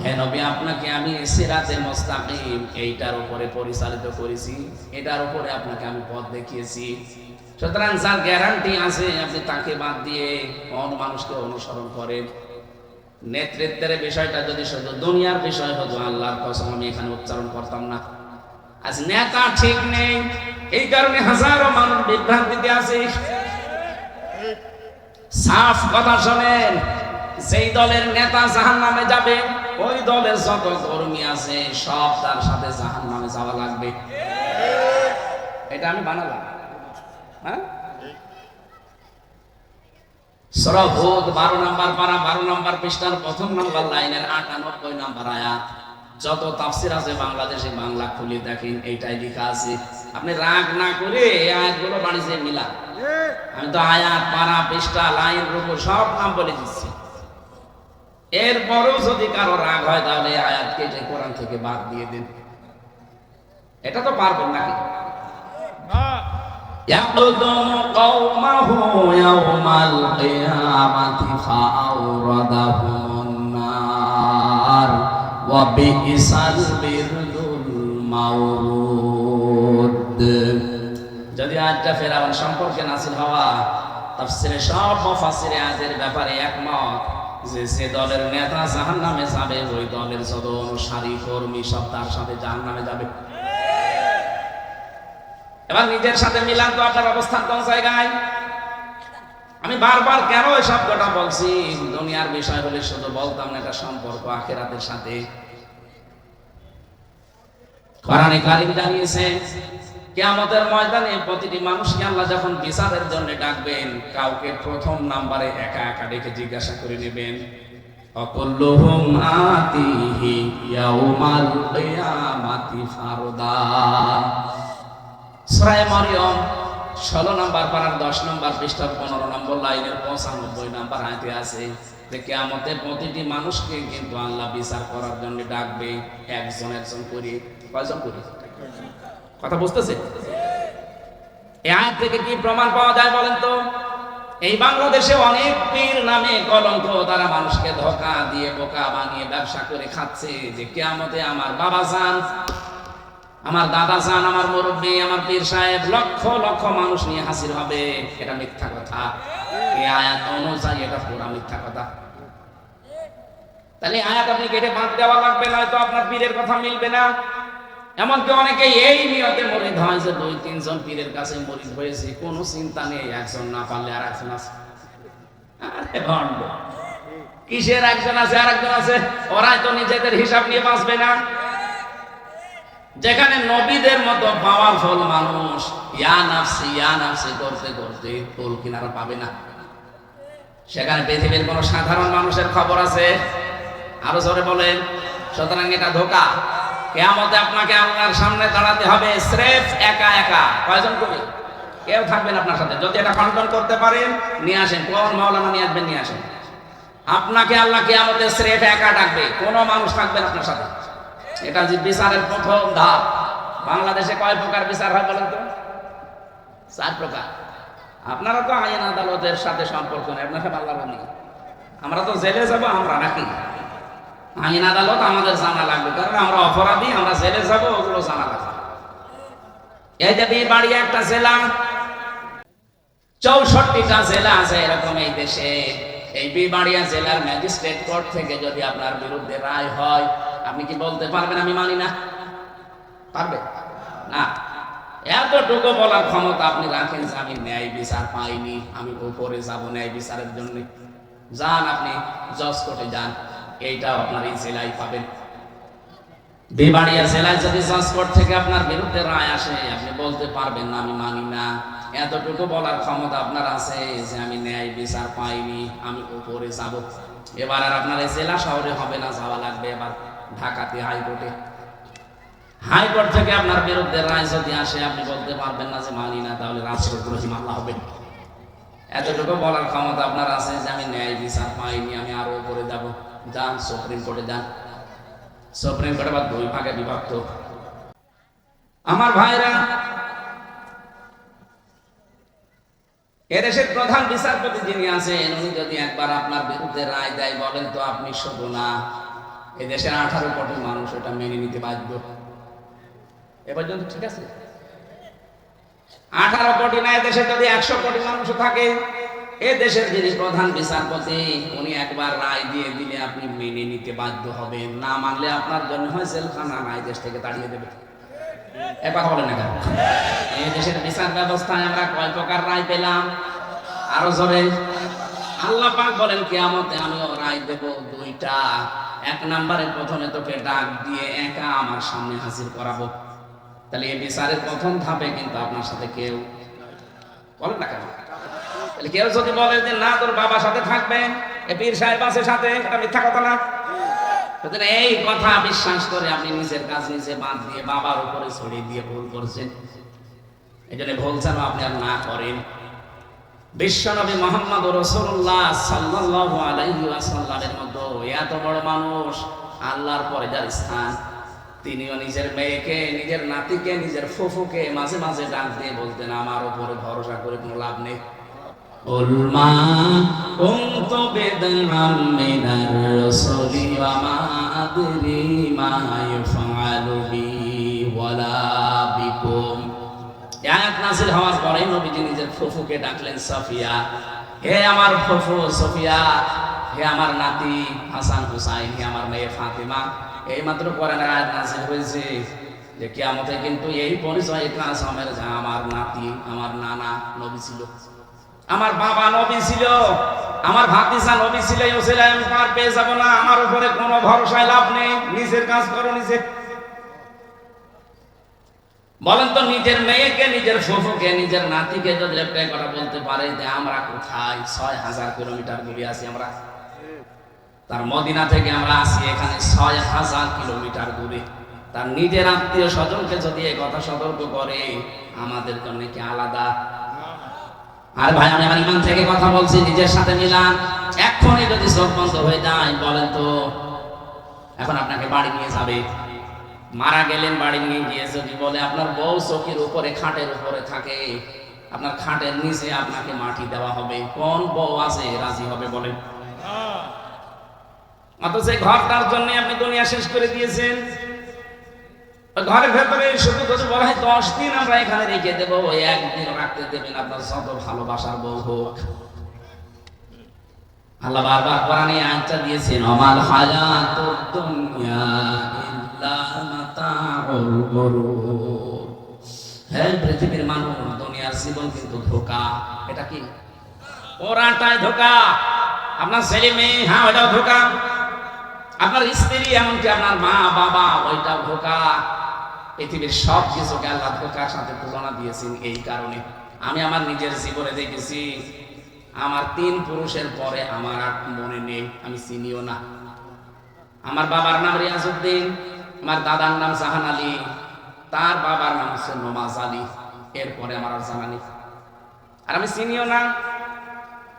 হে নবী আপনাকে আমি সিরাতে মুস্তাকিম এইটার উপরে পরিচালিত করেছি, এটার উপরে আপনাকে আমি পথ দেখিয়েছি। সুতরাং যার গ্যারান্টি আছে আপনি তাকে বাদ দিয়ে অন্য মানুষকে অনুসরণ করেন। নেতৃত্বের বিষয়টা যদি শুধু দুনিয়ার বিষয় হতো, আল্লাহর কসম আমি এখানে উচ্চারণ করতাম না। আজ নেতা ঠিক নেই, এই কারণে হাজারো মানুষ বিভ্রান্তিতে আছে। সাফ কথা শোনেন, যেই দলের নেতা জাহান্নামে যাবে, ওই দলের যত কর্মী আছে সব তার সাথে জাহান্নামে যাওয়া লাগবে। এটা আমি বানালাম। হ্যাঁ, সূরা হুদ 12 নম্বর পারা 12 নম্বর পৃষ্ঠার প্রথম নম্বর লাইনের 98 নম্বর আয়াত। যত তাফসির আছে বাংলাদেশে বাংলা খুলে দেখেন, এইটাই লেখা আছে। আপনি রাগ না করে এই আয়াতগুলো বাড়িতে মিলা, আমি তো আয়াত পারা পৃষ্ঠা লাইন রূপ সব নাম বলে দিচ্ছি। এরপরও যদি কারো রাগ হয় তাহলে এই আয়াত কেটে কোরআন থেকে বাদ দিয়ে দিন। এটা তো পারবেন নাকি? ইয়াকদুমু কওমাহু ইয়াওমাল কিয়ামাতি ফাআওরাদাহুম নার ওয়া বিইসাল বিরদুল মাউরুদ। যদি আয়াতটা ফেরাউন সম্পর্কে নাযিল হওয়া, তাফসিরে সব মুফাসসিরে আয়াতের ব্যাপারে একমত যে সে দলের নেতা জাহান্নামে যাবে, ওই দলের যত অনুসারী কর্মী সব তার সাথে জাহান্নামে যাবে। এবার নিজের সাথে মিলান তো আপনার অবস্থান কোন জায়গায়। আমি বারবার কেন এই শব্দটা বলছি, দুনিয়ার বিষয় হলে শুধু বলতাম না, এটা সম্পর্ক আখিরাতের সাথে। কোরআনে কারীম জানিয়েছে কিয়ামতের ময়দানে প্রতিটি মানুষকে আল্লাহ যখন বিচারের জন্য ডাকবেন, কাউকে প্রথম নাম্বারে একা একা ডেকে জিজ্ঞাসা করে নেবেন, অকুল্লুহুম আতিহি ইয়াউমাল কিয়ামাতি ফারদা। সূরা মারইয়াম 16 নম্বর পারার 10 নম্বর পৃষ্ঠার 15 নম্বর লাইনের 95 নম্বর আয়াতে আছে যে কিয়ামতে প্রতিটি মানুষকে কিন্তু আল্লাহ বিচার করার জন্য ডাকবে, একজন একজন করে। কয়জন করে? কথা বুঝতেছে? এই আয়াত থেকে কি প্রমাণ পাওয়া যায় বলেন তো? এই বাংলাদেশে অনেক পীর নামে কলঙ্ক, তারা মানুষকে ধোঁকা দিয়ে বোকা বানিয়ে ব্যবসা করে খাচ্ছে যে কিয়ামতে আমার বাবা জান, আমার দাদা জান, আমার মুরব্বী, আমার পীর সাহেব লক্ষ লক্ষ মানুষ নিয়ে হাজির হবে। এটা মিথ্যা কথা। এই আয়াত অনুযায়ী এটা পুরা মিথ্যা কথা। তাহলে আয়াত আপনি কেটে বাদ দেওয়া লাগবে, নয়তো আপনার পীরের কথা মিলবে না। এমনকি অনেকে এই নিয়তে মুরিদ হয় যে 2-3 জন পীরের কাছে মুরিদ হয়েছে, কোনো চিন্তা নেই, একজন না পারলে আর একজন আছে। আরে ভণ্ড, কিসের একজন আছে আর একজন আছে? ওরাই তো নিজেদের হিসাব নিয়ে বাঁচবে না। যেখানে নবীদের মতো পাওয়ারফুল মানুষ ইয়া নাফসি করতে করতে কুল কিনারা পাবে না, সেখানে পৃথিবীর কোন সাধারণ মানুষের খবর আছে? আরো জোরে বলেন। সুতরাং এটা ধোঁকা। কিয়ামতে আপনাকে আল্লাহর সামনে দাঁড়াতে হবে স্রেফ একা একা। কয়জন কবি? কেউ থাকবেন আপনার সাথে। যদি এটা কন্ট্রোল করতে পারেন নিয়ে আসেন, কোন মাওলানা নিয়ে আসবেন, নিয়ে আসেন। আপনাকে আল্লাহ কিয়ামতে স্রেফ একা ডাকবে, কোনো মানুষ থাকবেন আপনার সাথে। এটা যে বিচারের প্রথম ধাপ। বাংলাদেশে কয় প্রকার বিচার হয় বলেন তো? 4 প্রকার। আপনারা তো আইন আদালতের সাথে সম্পর্ক নেই, আপনার সাথে আল্লাহর নেই। আমরা তো জেলে যাব, আমরা নাকি আইন আদালত আমাদের জানা লাগবে, কারণ আমরা অপরাধী, আমরা জেলে যাব, ওগুলো জানা লাগবে। এই যে বাড়ি একটা জেলা, 64টা জেলা আছে এরকম এই দেশে। এই বিবাড়িয়া জেলার ম্যাজিস্ট্রেট কোর্ট থেকে যদি আপনার বিরুদ্ধে রায় হয়, আপনি কি বলতে পারবেন আমি মানি না? পারবে না। এতটুকু বলার ক্ষমতা আপনি রাখেন যে আমি ন্যায় বিচার পাইনি, আমি উপরে যাব ন্যায় বিচারের জন্য। যান আপনি জজ কোর্টে যান, এইটাও আপনার এই জেলায় পাবেন। বিবাড়িয়া জেলায় যদি জজ কোর্ট থেকে আপনার বিরুদ্ধে রায় আসে, আপনি বলতে পারবেন না আমি মানি না। এতটুকু বলার ক্ষমতা আপনার আছে যে আমি ন্যায় বিচার পাইনি, আমি উপরে যাব। এবার আর আপনার এই জেলা শহরে হবে না, যাওয়া লাগবে এবার ঢাকাতে হাইকোর্টে। হাইকোর্ট থেকে আপনার বিরুদ্ধে রায় যদি আসে, আপনি বলতে পারবেন না যে মানি না, তাহলে রাষ্ট্রদ্রোহী মামলা হবে। এতটুকু বলার ক্ষমতা আপনার আছে যে আমি ন্যায় বিচার পাইনি, আমি আরো উপরে যাব। যান সুপ্রিম কোর্টে যান। সুপ্রিম কোর্ট আবার 2 ভাগে বিভক্ত। আমার ভাইরা, এদেশের প্রধান বিচারপতি যিনি আছেন, উনি যদি একবার আপনার বিরুদ্ধে রায় দেয়, বলেন তো আপনি শুধু না, এদেশের 18 কোটি মানুষ এটা মেনে নিতে বাধ্য। এ পর্যন্ত ঠিক আছে? 18 কোটি না, এদেশে যদি 100 কোটি মানুষ থাকে, এ দেশের যিনি প্রধান বিচারপতি, উনি একবার রায় দিয়ে দিলে আপনি মেনে নিতে বাধ্য হবেন। না মানলে আপনার জন্য হয় জেলখানা, না এই দেশ থেকে তাড়িয়ে দেবে। একবার বলেন না কেন? এই দেশের বিচার ব্যবস্থায় আমরা কয় প্রকার রায় পেলাম? আরো জোরে। আল্লাহ পাক বলেন কিয়ামতে আমিও রায় দেব 2টা। 1 নম্বরে প্রথমে তোকে ডাক দিয়ে একা আমার সামনে হাজির করাবো। তাহলে এই বিচারের প্রথম ধাপে কিন্তু আপনার সাথে কেউ বলেন না কেন? তাহলে কেউ যদি বলে যে না তোর বাবার সাথে থাকবেন, এ পীর সাহেব আছে সাথে, এটা মিথ্যা কথা না? এই কথা বিশ্বাস করে আপনি নিজের কাজ নিজে বাদ দিয়ে বাবার উপরে ছড়িয়ে দিয়ে ভুল করছেন। এই জন্য ভুল যেন আপনি আর না করেন। বিশ্বনবী মুহাম্মদ রাসূলুল্লাহ সাল্লাল্লাহু আলাইহি ওয়াসাল্লামের মতো এত বড় মানুষ, আল্লাহর পরে যার স্থান, তিনিও নিজের মেয়েকে, নিজের নাতিকে, নিজের ফুফুকে মাঝে মাঝে ডাক দিয়ে বলতেন আমার উপরে ভরসা করে কোনো লাভ নেই। উলমা কুনতু বিদআম মিনার রাসূলি ওয়া মা আদরি মা ইউফআলু বি ওয়ালা বিকুম। আয়াত নাযিল হওয়ার পরে নবীজি নিজের ফুফুকে ডাকলেন সফিয়া, হে আমার ফুফু সফিয়া, হে আমার নাতি হাসান হুসাইন, হে আমার মেয়ে ফাতিমা। এইমাত্র কোরআনের আয়াত নাযিল হয়েছে যে কিয়ামতে কিন্তু এই পরিচয় কাজ হবে যে আমার নাতি, আমার নানা নবী ছিল, আমার বাবা নবী ছিল, আমার ভাতিজা নবী ছিল। এই ওসিলায় আমি পার পেয়ে যাব না। আমার উপরে কোনো ভরসায় লাভ নেই, নিজের কাজ করো নিজে। বলেন তো, নিজের মেয়েকে, নিজের ফুফুকে, নিজের নাতিকে যদি একটা কথা বলতে পারে যে আমরা কোথায় 6000 কিলোমিটার দূরে আছি, আমরা তার মদিনা থেকে আমরা আছি এখানে 6000 কিলোমিটার দূরে, তার নিজের আত্মীয় স্বজনকে যদি এই কথা সতর্ক করে, আমাদের জন্য কি আলাদা? আর ভাই, আমি আমার ইমান থেকে কথা বলছি, নিজের সাথে মিলান। এখনই যদি চোখ বন্ধ হয়ে যায়, বলেন তো, এখন আপনাকে বাড়ি নিয়ে যাবে, মারা গেলেন, বাড়ি নিয়ে গিয়ে যদি বলে আপনার বউ চৌকির উপরে, খাটের উপরে থাকে, আপনার খাটের নিচে আপনাকে মাটি দেওয়া হবে, কোন বউ আছে রাজি হবে বলেন? অথচ ঘরটার জন্য আপনি দুনিয়া শেষ করে দিয়েছেন। ঘরের ভেতরে শুধু শুধু বলা হয় 10 দিন আমরা এখানে রেখে দেবো, ওই 1 দিন রাখতে দেবেন, আপনার যত ভালোবাসার বউ হোক। আল্লাহ বারবার কোরআনে আয়াতটা দিয়েছেন, আমাল হায়াতুদ দুনিয়া ইল্লা মাতাউল গুরুর। হে পৃথিবীর মানুষ, দুনিয়ার জীবন কিন্তু ধোঁকা। এটা কি? ওরাটাই ধোঁকা। আপনার ছেলে মেয়ে, হ্যাঁ ওইটাও ধোঁকা। আপনার স্ত্রী, এমনকি আপনার মা বাবা, ওইটাও ধোঁকা। পৃথিবীর সব কিছুকে আল্লাহ ধোঁকার সাথে তুলনা দিয়েছেন। এই কারণে আমি আমার নিজের জীবনে দেখেছি, আমার 3 পুরুষের পরে আমার আর মনে নেই, আমি চিনিও না। আমার বাবার নাম রিয়াজউদ্দিন, আমার দাদার নাম জাহান আলী, তার বাবার নাম হচ্ছে নমাজ আলী, এরপরে আমার আর জানা নেই, আর আমি চিনিও না।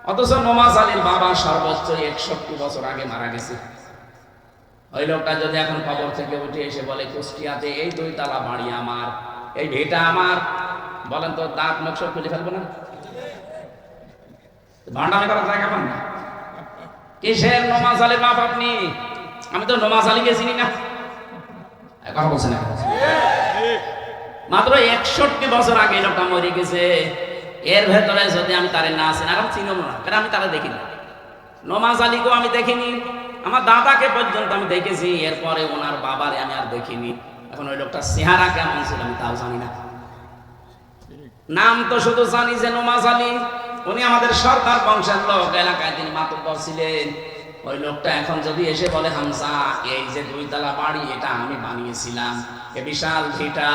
অথচ নমাজ আলীর বাবা সর্বোচ্চ 61 বছর আগে মারা গেছে। ওই লোকটা যদি এখন কবর থেকে উঠে এসে বলে কুষ্টিয়াতে এই 2 তলা বাড়ি আমার, এই ভিটা আমার, বলেন তো দাঁত মুখ সব খুলে ফেলবো না? ভান্ডামি করার জায়গা পান না। কিসের নমাজ আলীর বাপ আপনি? আমি তো নমাজ আলীকে চিনি না। কথা বলছেন না? মাত্র 61 বছর আগে লোকটা মরে গেছে। এর ভেতরে যদি আমি তারে না চিনি, আর আমি চিনব না, কারণ আমি তারা দেখিনি। নমাজ আলীকেও আমি দেখিনি, আমার দাদাকে পর্যন্ত আমি দেখেছি, এরপরে ওনার বাবারে আমি আর দেখিনি। এখন ওই লোকটা চেহারা কেমন ছিল আমি তাও জানি না। নাম তো শুধু জানি যে নমাজ আলী, উনি আমাদের সরকার বংশের লোক, এলাকায় তিনি মাতব্বর ছিলেন। ওই লোকটা এখন যদি এসে বলে, হামজা এই যে 2 তলা বাড়ি এটা আমি বানিয়েছিলাম, এ বিশাল ভিটা,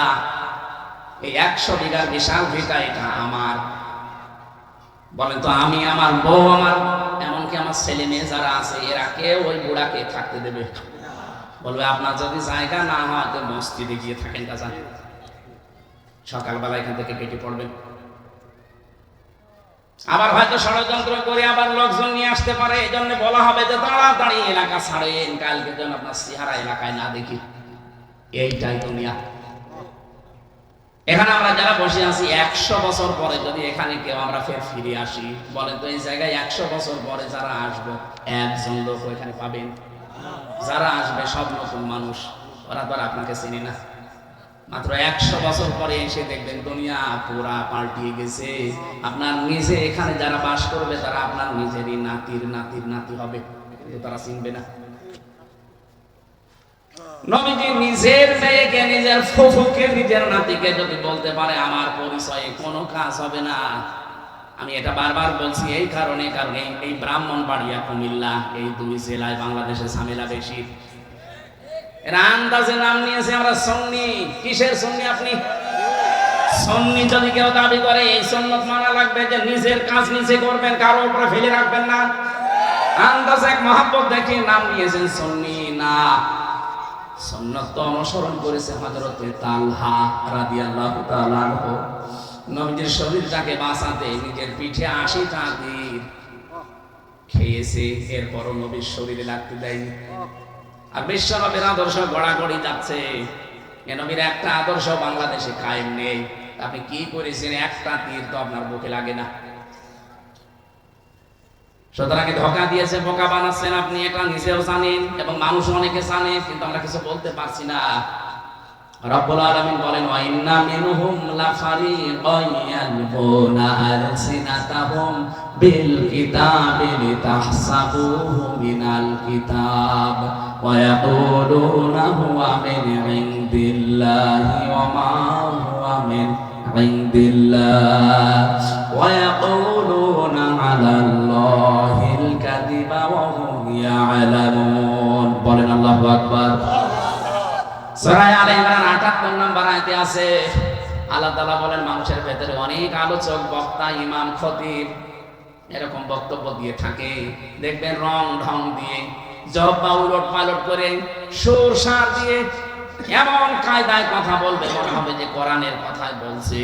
এই 100 বিঘার বিশাল ভিটা এটা আমার, বলেন তো আমি, আমার বউ, আমার এমনকি আমার ছেলে মেয়ে যারা আছে এরা কেউ ওই বুড়াকে থাকতে দেবে? বলবে আপনার যদি জায়গা না হয় তো মসজিদে গিয়ে থাকেন, কাজা সকালবেলা এখান থেকে কেটে পড়বেন। আবার হয়তো ষড়যন্ত্র করে আবার লোকজন নিয়ে আসতে পারে, এই জন্য বলা হবে যে তাড়াতাড়ি এলাকা ছাড়েন, কালকে যেন আপনার চেহারা এলাকায় না দেখি। এইটাই দুনিয়া। এখানে আমরা যারা বসে আছি 100 বছর পরে যদি এখানে কেউ আমরা ফিরে আসি, বলেন তো এই জায়গায় 100 বছর পরে যারা আসবে একজন লোক এখানে পাবেন? যারা আসবে সব নতুন মানুষ, ওরা তো আর আপনাকে চিনি না। মাত্র 100 বছর পরে এসে দেখবেন দুনিয়া পুরা পাল্টিয়ে গেছে। আপনার নিজে এখানে যারা বাস করবে তারা আপনার নিজেরই নাতির নাতির নাতি হবে, কিন্তু তারা চিনবে না। নবীজি নিজের মেয়েকে, নিজের ফুফুকে, নিজের নাতিকে যদি বলতে পারে আমার পরিচয়ে কোনো কাজ হবে না। আমি এটা বারবার বলছি এই কারণে এই ব্রাহ্মণবাড়িয়া, কুমিল্লা, এই 2 জেলায় বাংলাদেশে ঝামেলা বেশি। এরা আন্দাজে নাম নিয়েছে আমরা সুন্নি। কিসের সুন্নি আপনি? সুন্নি যদি কেউ দাবি করে এই সুন্নত মানা লাগবে যে নিজের কাজ নিজে করবেন, কারো উপরে ফেলে রাখবেন না। আন্দাজে এক মহব্বত দেখে নাম নিয়েছেন সুন্নি। না, সুন্নত অনুসরণ করেছে হযরত তালহা রাদিয়াল্লাহু তাআলা আনহু। নবীজির শরীরটাকে বাঁচাতে নিজের পিঠে 80টা তীর খেয়েছে, এরপরও নবীর শরীরে লাগতে দেয়নি। আর বিশ্ব নবীর আদর্শ গড়াগড়ি যাচ্ছে। এ নবীর একটা আদর্শ বাংলাদেশে কায়েম নেই। আপনি কি করেছেন? একটা তীর তো আপনার বুকে লাগে না। সুতরাং ধোঁকা দিয়েছে, বোকা বানাচ্ছেন আপনি, এটা নিজেও জানেন এবং মানুষ অনেকে জানে, কিন্তু আমরা কিছু বলতে পারছি না। রব্বুল আলামিন বলেন, ওয়া ইন্না মিনহুম লাফারিকান ইয়ালকুনা আলসিনাতাহুম বিল কিতাবি লিতাহসাবুহু মিনাল কিতাব ওয়া ইয়াকুলুনা হুয়া মিন ইনদিল্লাহি ওয়া মা হুয়া মিন ইনদিল্লাহ ওয়া ইয়াকুলুনা আলাল্লাহিল কাযিবা ওয়া হুম ইয়ালামুন। বলেন আল্লাহু আকবার। সূরা আলে ইমরান ৭৮ নম্বর আয়াতে আছে, আল্লাহ তাআলা বলেন মানুষের ভেতরে অনেক আলোচক, বক্তা, ইমাম, খতিব এরকম বক্তব্য দিয়ে থাকে। দেখবেন রং ঢং দিয়ে, জব্বা উলট পালট করে, সুর সার দিয়ে এমন কায়দায় কথা বলবে মনে হবে যে কোরআনের কথাই বলছে।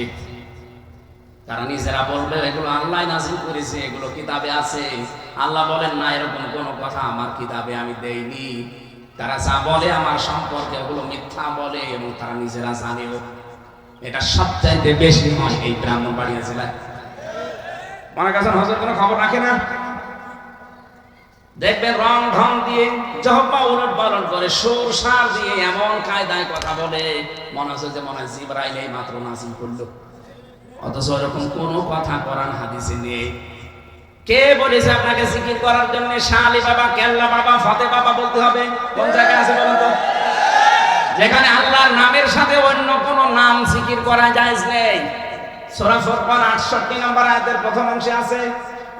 তারা নিজেরা বলবে এগুলো আল্লাহ নাযিল করেছে, এগুলো কিতাবে আছে। আল্লাহ বলেন না, এরকম কোনো কথা আমার কিতাবে আমি দেইনি। তারা যা বলে আমার সম্পর্কে ওগুলো মিথ্যা বলে এবং তারা নিজেরা জানেও। এটা সবচাইতে বেশি হয় এই ব্রাহ্মণবাড়িয়া জেলায়। মনে করছেন হযরত কোনো খবর রাখে না? দেখবেন রং ঢং দিয়ে, জহব্বা উলট পালট করে, সুর সার দিয়ে এমন কায়দায় কথা বলে মনে হচ্ছে যে মনে হয় জিবরাইল এই মাত্র নাযিল করলো। অথচ এরকম কোনো কথা কোরআন হাদিসে নেই। কে বলেছে আপনাকে জিকির করার জন্য শালি বাবা, কেল্লা বাবা, ফতে বাবা বলতে হবে? কোন জায়গায় আছে বলেন তো? যেখানে আল্লাহর নামের সাথে অন্য কোন নাম জিকির করা জায়েজ নেই। সূরা ফুরকান ৬৮ নম্বর আয়াতের প্রথম অংশে আছে,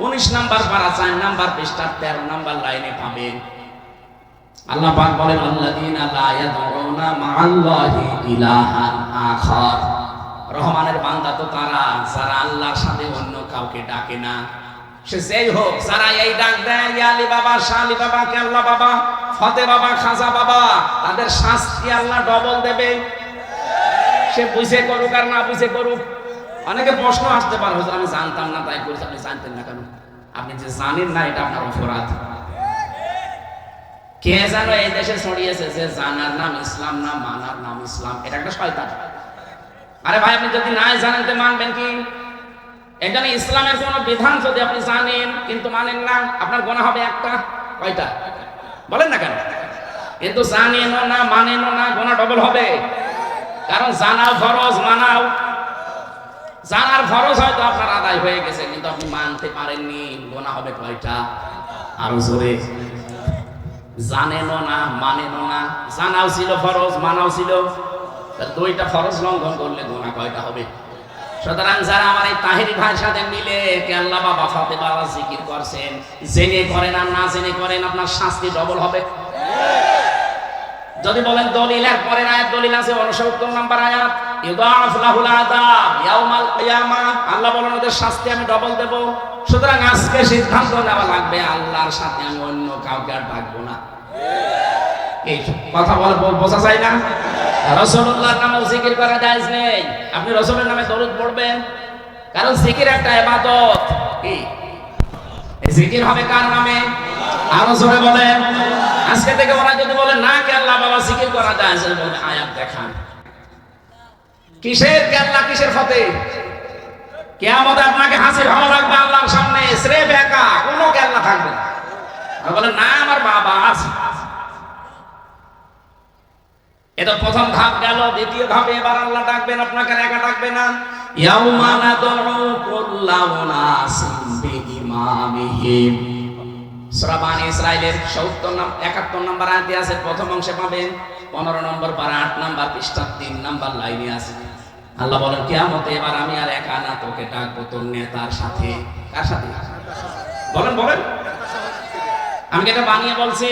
১৯ নম্বর পারা ৪ নম্বর পৃষ্ঠা ১৩ নম্বর লাইনে পাবেন। আল্লাহ পাক বলেন, আল্লাযীনা লা ইয়াদউনা মা'আল্লাহি ইলাহান আখার। রহমানের বান্দা তো তারা যারা আল্লাহর সাথে অন্য কাউকে ডাকে না। সে যেই হোক, যারা এই ডাক দেয় ইয়ালি বাবা, শালি বাবা, কেল্লা বাবা, ফতে বাবা, খাজা বাবা, তাদের শাস্তি আল্লাহ ডবল দেবে। সে বুঝে করুক আর না বুঝে করুক। অনেকে প্রশ্ন আসতে পারে, হুজুর আমি জানতাম না তাই করেছি। আপনি জানতেন না কেন? আপনি যে জানেন না এটা আপনার অপরাধ। কে যেন এই দেশে ছড়িয়েছে যে জানার নাম ইসলাম না, মানার নাম ইসলাম। এটা একটা শয়তান। আরে ভাই, আপনি যদি নাই জানেন তো মানবেন কি? এখানে ইসলামের কোন বিধান যদি আপনি জানেন কিন্তু মানেন না, আপনার গুনাহ হবে একটা। কয়টা বলেন না কেন? কিন্তু জানেনও না, মানেনও না, গুনাহ ডবল হবে। কারণ জানাও ফরজ, মানাও জানার ফরজ হয়তো আপনার আদায় হয়ে গেছে, কিন্তু আপনি মানতে পারেননি, গোনা হবে কয়টা? আরো জোরে। জানেনও না, মানেনও না। জানাও ছিল ফরজ, মানাও ছিল। দুইটা ফরজ লঙ্ঘন করলে গোনা কয়টা হবে? সুতরাং যারা আমার এই তাহেরি ভাইয়ের সাথে মিলে আল্লাহ বাবা ফাতে বাবা জিকির করছেন, জেনে করেন আর না জেনে করেন, আপনার শাস্তি ডবল হবে। যদি বলেন দলিলের পরের আয়াত, দলিল আছে 69 নম্বর আয়াত, ইউদাফ লাহুল আযাব ইয়াউমাল কিয়ামাহ, আল্লাহ বলেন ওদের শাস্তি আমি ডবল দেব। সুতরাং আজকে সিদ্ধান্ত নেওয়া লাগবে, আল্লাহর সাথে আমি অন্য কাউকে আর ডাকবো না। এই কথা বোঝা যায় না? রাসূলুল্লাহর নামে জিকির করা জায়েজ নেই। আপনি রাসূলের নামে দরুদ পড়বেন, কারণ জিকির একটা ইবাদত। কি এই জিকির হবে কার নামে? আরো জোরে বলেন। আজকে থেকে ওরা যদি বলে না কে আল্লাহ বাবা জিকির করা যায়, বলবে আয়াত দেখান। কিসের কেল্লা, কিসের ফতে? কিয়ামতে আপনাকে হাসি ভালো লাগবে আল্লাহর সামনে, স্রেফ একা, কোনো কেল্লা থাকবে না। আর বলে না আমার বাবা আছে। এটা প্রথম ধাপ গেল। দ্বিতীয় ধাপে এবার আল্লাহ ডাকবেন, আপনাকে একা ডাকবে না। ইয়াউমা নাদউ কুল্লা উনাসিন বিইমামিহিম, সূরা বানী ইসরাঈলের 71 নম্বর আয়াতে আছে, প্রথম অংশে পাবেন। 15 নম্বর পারা 8 নম্বর পৃষ্ঠা 3 নম্বর লাইনে আছে। আল্লাহ বলেন কিয়ামতে এবার আমি আর একা না, তোকে ডাকবো তোর নেতার সাথে। কার সাথে? বলেন বলেন। আমি এটা বানিয়ে বলছি,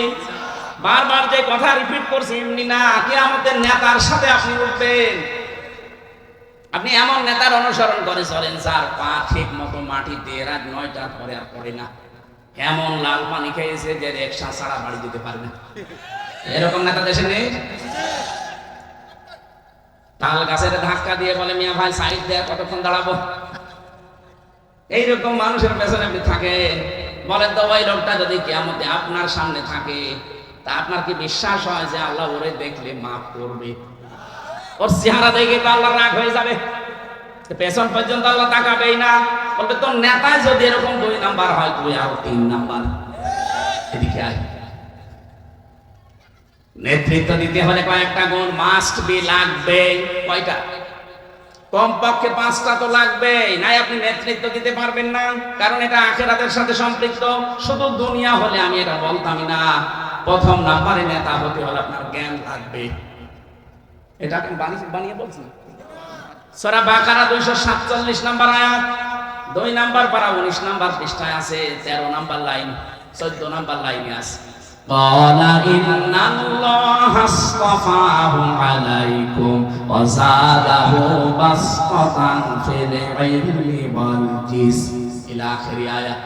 বারবার যে কথা রিপিট করছি এমনি না। কিয়ামতের নেতার সাথে আপনি উঠবেন। আপনি এমন নেতার অনুসরণ করে চলেন যার পা ঠিক মতো মাটিতে রাত 9টার পরে আর পড়ে না, এমন লাল পানি খেয়েছে যে রিকশা ছাড়া বাড়ি যেতে পারে না। এরকম নেতা দেশে নেই? তাল গাছের ধাক্কা দিয়ে বলে মিয়া ভাই সাইড দেয়া, কতক্ষণ দাঁড়াবো? এইরকম মানুষের পেছনে আপনি থাকেন। বলেন তো ওই লোকটা যদি কিয়ামতে আপনার সামনে থাকে, তা আপনার কি বিশ্বাস হয় যে আল্লাহ ওরে দেখলে মাফ করবে? ওর চেহারা দেখে তো আল্লাহ রাগ হয়ে যাবে, পেছন পর্যন্ত আল্লাহ তাকাবেই না। বলবে তোর নেতা যদি এরকম 2 নাম্বার হয়, তুই আরো 3 নাম্বার। এদিকে আয়। নেতৃত্ব দিতে হলে কয়েকটা গুণ মাস্ট বি, লাগবে। কয়টা? কমপক্ষে 5টা তো লাগবেই, নাই আপনি নেতৃত্ব দিতে পারবেন না। কারণ এটা আখিরাতের সাথে সম্পৃক্ত। শুধু দুনিয়া হলে আমি এটা বলতামই না। প্রথম নাম্বারে নেতা হতে হলে আপনার জ্ঞান লাগবে। এটা আপনি বানিয়ে বলছেন। সূরা বাকারা 247 নম্বর আয়াত, 2 নাম্বার পারা 19 নাম্বার পৃষ্ঠায় আছে, 13 নাম্বার লাইন, 14 নাম্বার লাইনে আছে। ক্বালা ইন্নাল্লাহা আসতাফাহু আলাইকুম ওয়া যাদাহু বাসতান ফিল ইলমি ওয়াল জিসম, ইলা আখিরি আয়াত।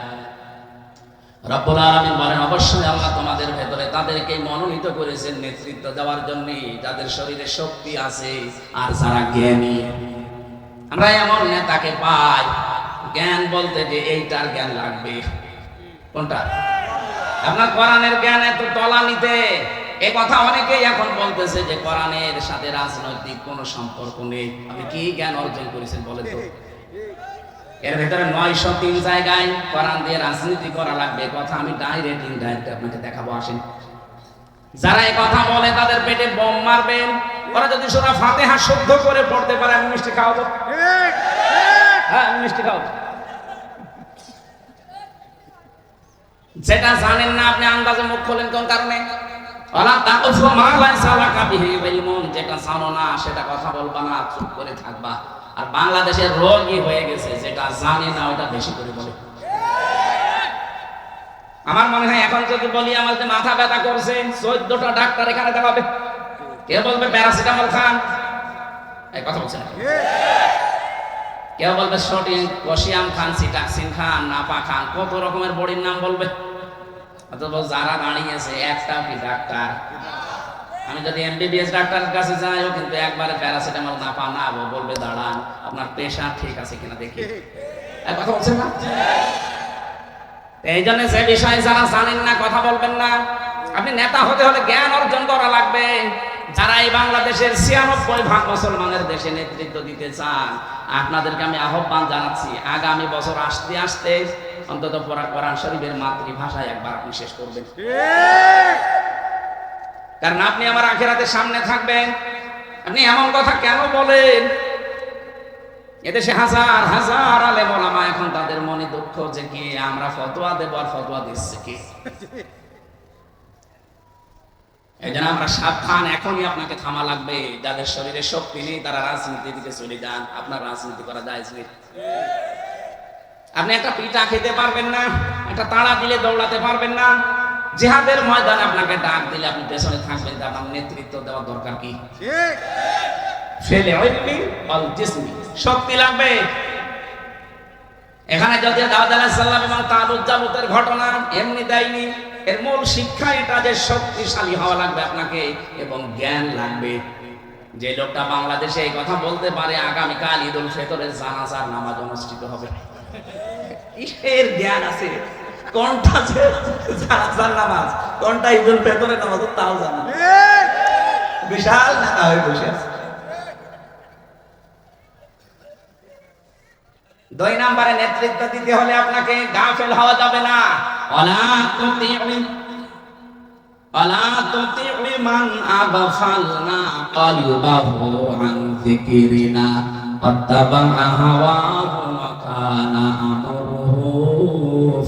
রব্বুল আলামিন বলেন অবশ্যই আল্লাহ তোমাদের ভেতরে তাদেরকে মনোনীত করেছেন নেতৃত্ব দেওয়ার জন্য, যাদের শরীরে শক্তি আছে আর যারা জ্ঞানী। আমরা এমন নেতাকে পাই, জ্ঞান বলতে যে এইটার জ্ঞান লাগবে। কোনটা? আপনার কোরআনের জ্ঞান এত তলানিতে। এই কথা অনেকেই এখন বলতেছে যে কোরআনের সাথে রাজনৈতিক কোনো সম্পর্ক নেই। আপনি কি জ্ঞান অর্জন করেছেন বলেন তো? এর ভেতরে 903 জায়গায় কোরআন দিয়ে রাজনীতি করা লাগবে কথা আমি ডাইরেক্ট ইনডাইরেক্ট আপনাকে দেখাবো, আসেন। যারা এই কথা বলে তাদের পেটে বোম মারবেন। ওরা যদি সূরা ফাতিহা শুদ্ধ করে পড়তে পারে, আমি মিষ্টি খাওয়াবো। হ্যাঁ, আমি মিষ্টি খাওয়াবো। যেটা জানেন না আপনি আন্দাজে মুখ খোলেন কোন কারণে? ওয়ালা তাকুফু মা লাইসা লাকা বিহি ইলমুন, যেটা জানো না সেটা কথা বলবা না, চুপ করে থাকবা। আর বাংলাদেশের রোগই হয়ে গেছে, যেটা জানে না ওটা বেশি করে বলে। আমার মনে হয় এখন যদি বলি আমার যে মাথা ব্যথা করছে, 14টা ডাক্তার এখানে দেখাবে, কেউ বলবে প্যারাসিটামল খান, এই কথা বলছে না। কেউ বলবে সোডিয়াম কসিয়াম খান, সিটাক্সিন খান, নাপা খান, কত রকমের বড়ির নাম বলবে। অথবা যারা দাঁড়িয়েছে একটাও কি ডাক্তার? আমি যদি এমবিবিএস ডাক্তারের কাছে যাই, ও কিন্তু একবারে প্যারাসিটামল নাপা না, ও বলবে দাঁড়ান আপনার প্রেশার ঠিক আছে কিনা দেখি। এই কথা বলছেন না? এই জন্য যে বিষয়ে যারা জানেন না কথা বলবেন না। আপনি নেতা হতে হলে জ্ঞান অর্জন করা লাগবে। যারা এই বাংলাদেশের 96% মুসলমানের দেশে নেতৃত্ব দিতে চান, আপনাদেরকে আমি আহ্বান জানাচ্ছি, আগামী বছর আসতে আসতে অন্তত কোরআন শরীফের মাতৃভাষায় একবার আপনি শেষ করবেন। কারণ আপনি আমার আখিরাতের সামনে থাকবেন। আপনি এমন কথা কেন বলেন? এদেশে হাজার হাজার আলেম ওলামা, এখন তাদের মনে দুঃখ যে কি আমরা ফতোয়া দেব আর ফতোয়া দিচ্ছে কি। এই জন্য আমরা সাবধান, এখনই আপনাকে থামা লাগবে। যাদের শরীরে শক্তি নেই তারা রাজনীতির দিকে চলে যান, আপনার রাজনীতি করা জায়েজ নেই। আপনি একটা পিঠা খেতে পারবেন না, একটা তাড়া দিলে দৌড়াতে পারবেন না, জিহাদের ময়দানে আপনাকে ডাক দিলে আপনি পেছনে থাকবেন, আপনার নেতৃত্ব দেওয়ার দরকার কি? ফেলে ইলমি ওয়াল জিসমি, শক্তি লাগবে। এখানে যদি দাউদ আলাইহিস সালাম এবং তালুত জালুতের ঘটনা এমনি দেয়নি, এর মূল শিক্ষা এটা যে শক্তিশালী হওয়া লাগবে আপনাকে এবং জ্ঞান লাগবে। যে লোকটা বাংলাদেশে এই কথা বলতে পারে আগামীকাল ঈদুল ফিতরের জানাজার নামাজ অনুষ্ঠিত হবে, এর জ্ঞান আছে। কোনটা যে জানাজার নামাজ, কোনটা ঈদুল ফিতরের নামাজ তাও জানে, বিশাল টাকা হয়ে বসে আছে। 2 নম্বরে নেতৃত্ব দিতে হলে আপনাকে গাফেল হওয়া যাবে না। ওয়ালা তুতিউ মান আগফালনা কলবাহু আন যিকরিনা ওয়াত্তাবা হাওয়াহু ওয়া কানা আমরুহু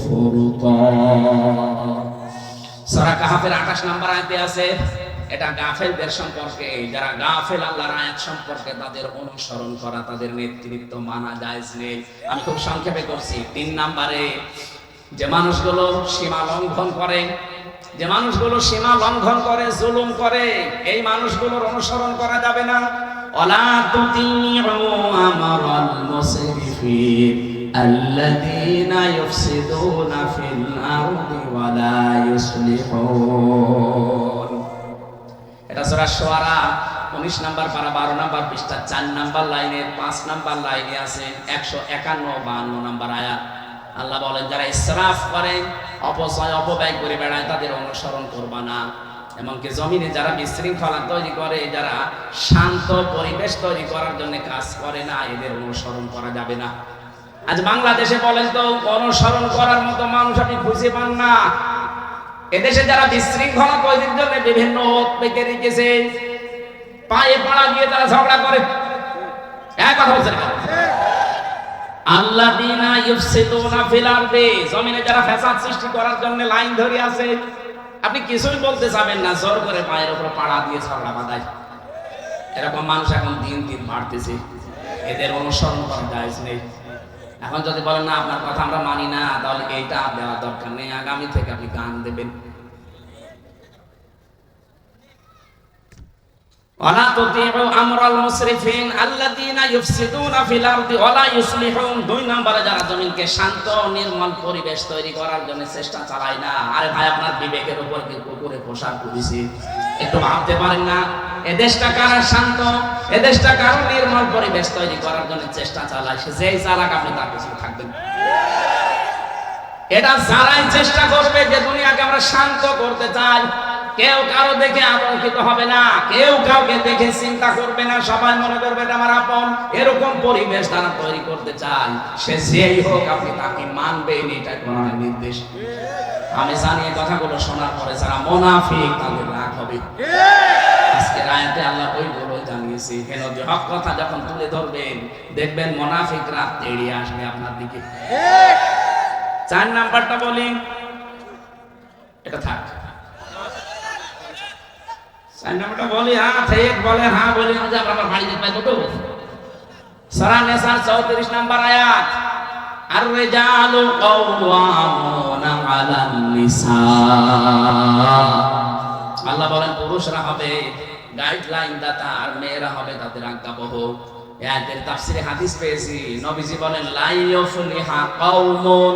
ফুরতা। সূরা কাহফের 28 নম্বর আয়াতে আছে, এটা গাফেলদের সম্পর্কে। যারা গাফেল আল্লাহর আয়াত সম্পর্কে, তাদের অনুসরণ করা, তাদের নেতৃত্ব মানা জায়েজ নেই। আমি খুব সংক্ষেপে করছি। 3 নম্বরে যে মানুষগুলো সীমা লঙ্ঘন করে, যে মানুষগুলো সীমা লঙ্ঘন করে, জুলুম করে, এই মানুষগুলোর অনুসরণ করা যাবে না। ওয়ালা তুতিউ আমরাল মুসরিফিন আল্লাযীনা ইউফসিদুনা ফিল আরদি ওয়া লা ইউসলিহুন। এটা সূরা শুআরা 19 নম্বর পারা 12 নম্বর পৃষ্ঠা 4 নম্বর লাইনে 5 নম্বর লাইনে আছে 151-52 নম্বর আয়াত। আল্লাহ বলেন, যারা ইসরাফ করে, অপচয় অপব্যয় করে বেড়ায়, তাদের অনুসরণ করবা না। এমনকি জমিনে যারা বিশৃঙ্খলা তৈরি করে, যারা শান্ত পরিবেশ তৈরি করার জন্য কাজ করে না, এদের অনুসরণ করা যাবে না। আজ বাংলাদেশে বলেন তো, অনুসরণ করার মতো মানুষ আপনি খুঁজে পান না। এদেশে যারা বিশৃঙ্খলা তৈরির জন্য বিভিন্ন ওত পেতে রেখেছে, পায়ে পাড়া দিয়ে তারা ঝগড়া করে, এক কথা বলছে না। আল্লাযীনা ইউফসিদুনা ফিল আরদি, জমিনে যারা ফ্যাসাদ সৃষ্টি করার জন্য লাইন ধরে আছে, আপনি কিছুই বলতে যাবেন না, জোর করে পায়ের উপর পাড়া দিয়ে ঝগড়া বাঁধায়। এরকম মানুষ এখন দিন দিন বাড়তেছে, এদের অনুসরণ করা জায়েজ নেই। এখন যদি বলেন না আপনার কথা আমরা মানি না, তাহলে এইটা দেওয়া দরকার নেই, আগামী থেকে আপনি গান দেবেন। ওয়ালা তুতিউ আমরাল মুসরিফিন আল্লাযীনা ইউফসিদুনা ফিল আরদি ওয়া লা ইউসলিহুন। 2 নম্বরে যারা জমিনকে শান্ত নির্মল পরিবেশ তৈরি করার জন্য চেষ্টা চালায় না। আরে ভাই, আপনার বিবেকের উপর কি কুকুরে পোশাক করেছে? একটু ভাবতে পারেন না? এদেশটা কারা শান্ত, এদেশটা কারো নির্মল পরিবেশ তৈরি করার জন্য চেষ্টা চালায়, সে যেই চালাক আপনি তার পিছনে থাকবেন। এটা যারাই চেষ্টা করবে যে দুনিয়াকে আমরা শান্ত করতে চাই, কেউ কারো দেখে আতঙ্কিত হবে না, কেউ কাউকে দেখে চিন্তা করবে না, সবাই মনে করবে এটা আমার আপন। এরকম পরিবেশ তারা তৈরি করতে চায়, সে যেই হোক আপনি তাকে মানবেন, এটা কোরআনের নির্দেশ। আমি জানি এই কথাগুলো শোনার পরে যারা মুনাফিক তাদের রাগ হবে। আজকে আয়াতে আল্লাহ ওইগুলো জানিয়েছে, কেন যে হক কথা যখন তুলে ধরবেন, দেখবেন মুনাফিকরা এড়িয়ে আসবে আপনার দিকে। 4 নাম্বারটা বলি, এটা থাক। 4 নাম্বারটা বলি, হ্যাঁ ঠিক বলে, হ্যাঁ বলি, যে আমরা বাড়ি যেতে পাই দুটো। সূরা নিসা 34 নাম্বার আয়াত, আর রিজালু কাওয়ামুনা আলান নিসা। আল্লাহ বলেন পুরুষরা হবে গাইডলাইন দাতা আর মেয়েরা হবে তাদের আজ্ঞাবহ। এর তাফসিরে হাদিস পেয়েছি, নবীজি বলেন লা ইউফলিহা কওমুন।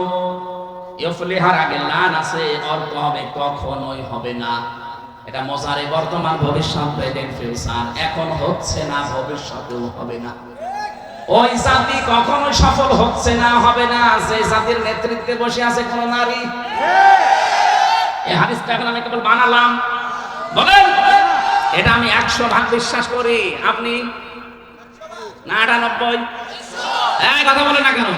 ইউফলিহার আগে লান আছে, অর্থ হবে কখনোই হবে না। এটা মজারে বর্তমান ভবিষ্যৎ, প্রেজেন্ট ফিউচার। এখন হচ্ছে না, ভবিষ্যতেও হবে না। ওই জাতি কখনো সফল হচ্ছে না, হবে না, যে জাতির নেতৃত্বে বসে আছে কোন নারী। এই হাদিসটা এখন আমি কেবল বানালাম, বলেন এটা আমি 100 ভাগ বিশ্বাস করি, আপনি না 98? কথা বলে না কেন?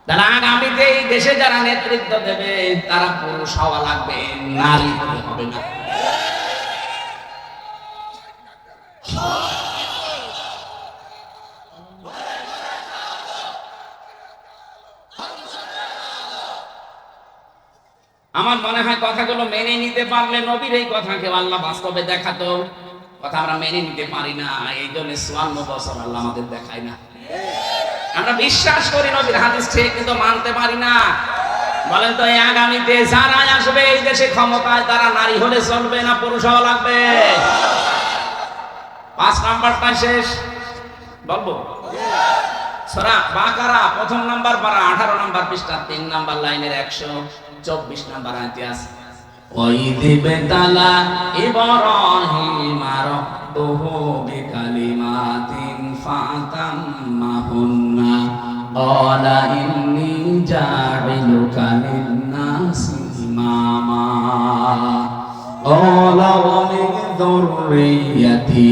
তারা আগামীতে এই দেশে যারা নেতৃত্ব দেবে তারা পুরুষ হওয়া লাগবে, নারী হবে না। আমার মনে হয় কথাগুলো মেনে নিতে পারলে নবীর এই কথাকে আল্লাহ বাস্তবে দেখাতো। কথা আমরা মেনে নিতে পারি না, এই জন্য 54 বছর আল্লাহ আমাদের দেখায় না। আমরা বিশ্বাস করি নবীর হাদিস ঠিক, কিন্তু মানতে পারি না। বলেন তো, এই আগামীতে যারা আসবে এই দেশে ক্ষমতায়, তারা নারী হলে চলবে না পুরুষ হওয়া লাগবে? 5 নাম্বারটা শেষ বলবো। সূরা বাকারা প্রথম নাম্বার পারা 18 নাম্বার পৃষ্ঠা 3 নাম্বার লাইনের 124 নাম্বার আয়াতে আছে, ওয়াইদিবতালা ইব্রাহিম রাব্বুহু বিকালিমাতিন ফাতাম্মাহুন্না ক্বালা ইন্নী জা'iলুকা লিন-নাসি ইমামা ক্বালা ওয়া মিন যুররিয়্যাতি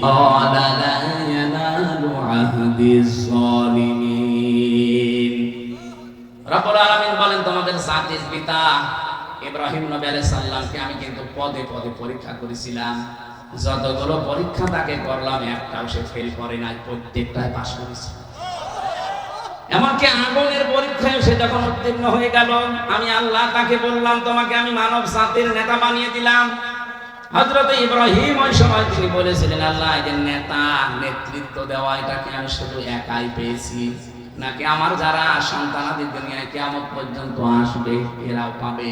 ক্বালা লা ইয়ানালু আহদিজ যালিমিন। রব্বুল আলামিন বলেন, তোমাদের জাতির পিতা ইব্রাহিম নবী আলাইহিস সালামকে আমি কিন্তু পদে পদে পরীক্ষা করেছিলাম। যতগুলো পরীক্ষা তাকে করলাম একটাও সে ফেল করে নাই, প্রত্যেকটাই পাস করেছে। এমনকি আগুনের পরীক্ষায় সে যখন উত্তীর্ণ হয়ে গেল, আমি আল্লাহ তাকে বললাম, তোমাকে আমি মানব জাতির নেতা বানিয়ে দিলাম। হযরত ইব্রাহিম ওই সময় তিনি বলেছিলেন, আল্লাহ এই যে নেতা নেতৃত্ব দেওয়া, এটাকে আমি শুধু একাই পেয়েছি নাকি আমার যারা সন্তানাদি দুনিয়ায় কিয়ামত পর্যন্ত আসবে এরাও পাবে?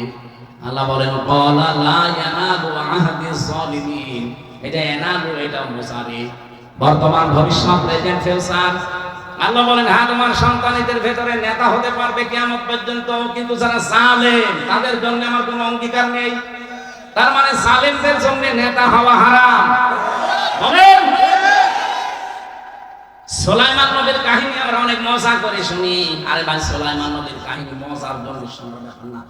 আল্লাহ বলেন, ক্বালা লা ইয়ানালু আহদিজ যালিমিন। এটা ইয়ানালু, এটা মুসারি, বর্তমান ভবিষ্যৎ প্রেজেন্ট ফিউচার। আল্লাহ বলেন, হ্যাঁ তোমার সন্তানদের ভেতরে নেতা হতে পারবে কিয়ামত পর্যন্ত, কিন্তু যারা জালেম তাদের জন্য আমার কোনো অঙ্গীকার নেই। তার মানে জালেমদের জন্য নেতা হওয়া হারাম। বলেন, সুলাইমান নবীর কাহিনী আমরা অনেক মজা করে শুনি। আরে ভাই, সুলাইমান নবীর কাহিনী মজার জন্য শোনার ব্যাপার না।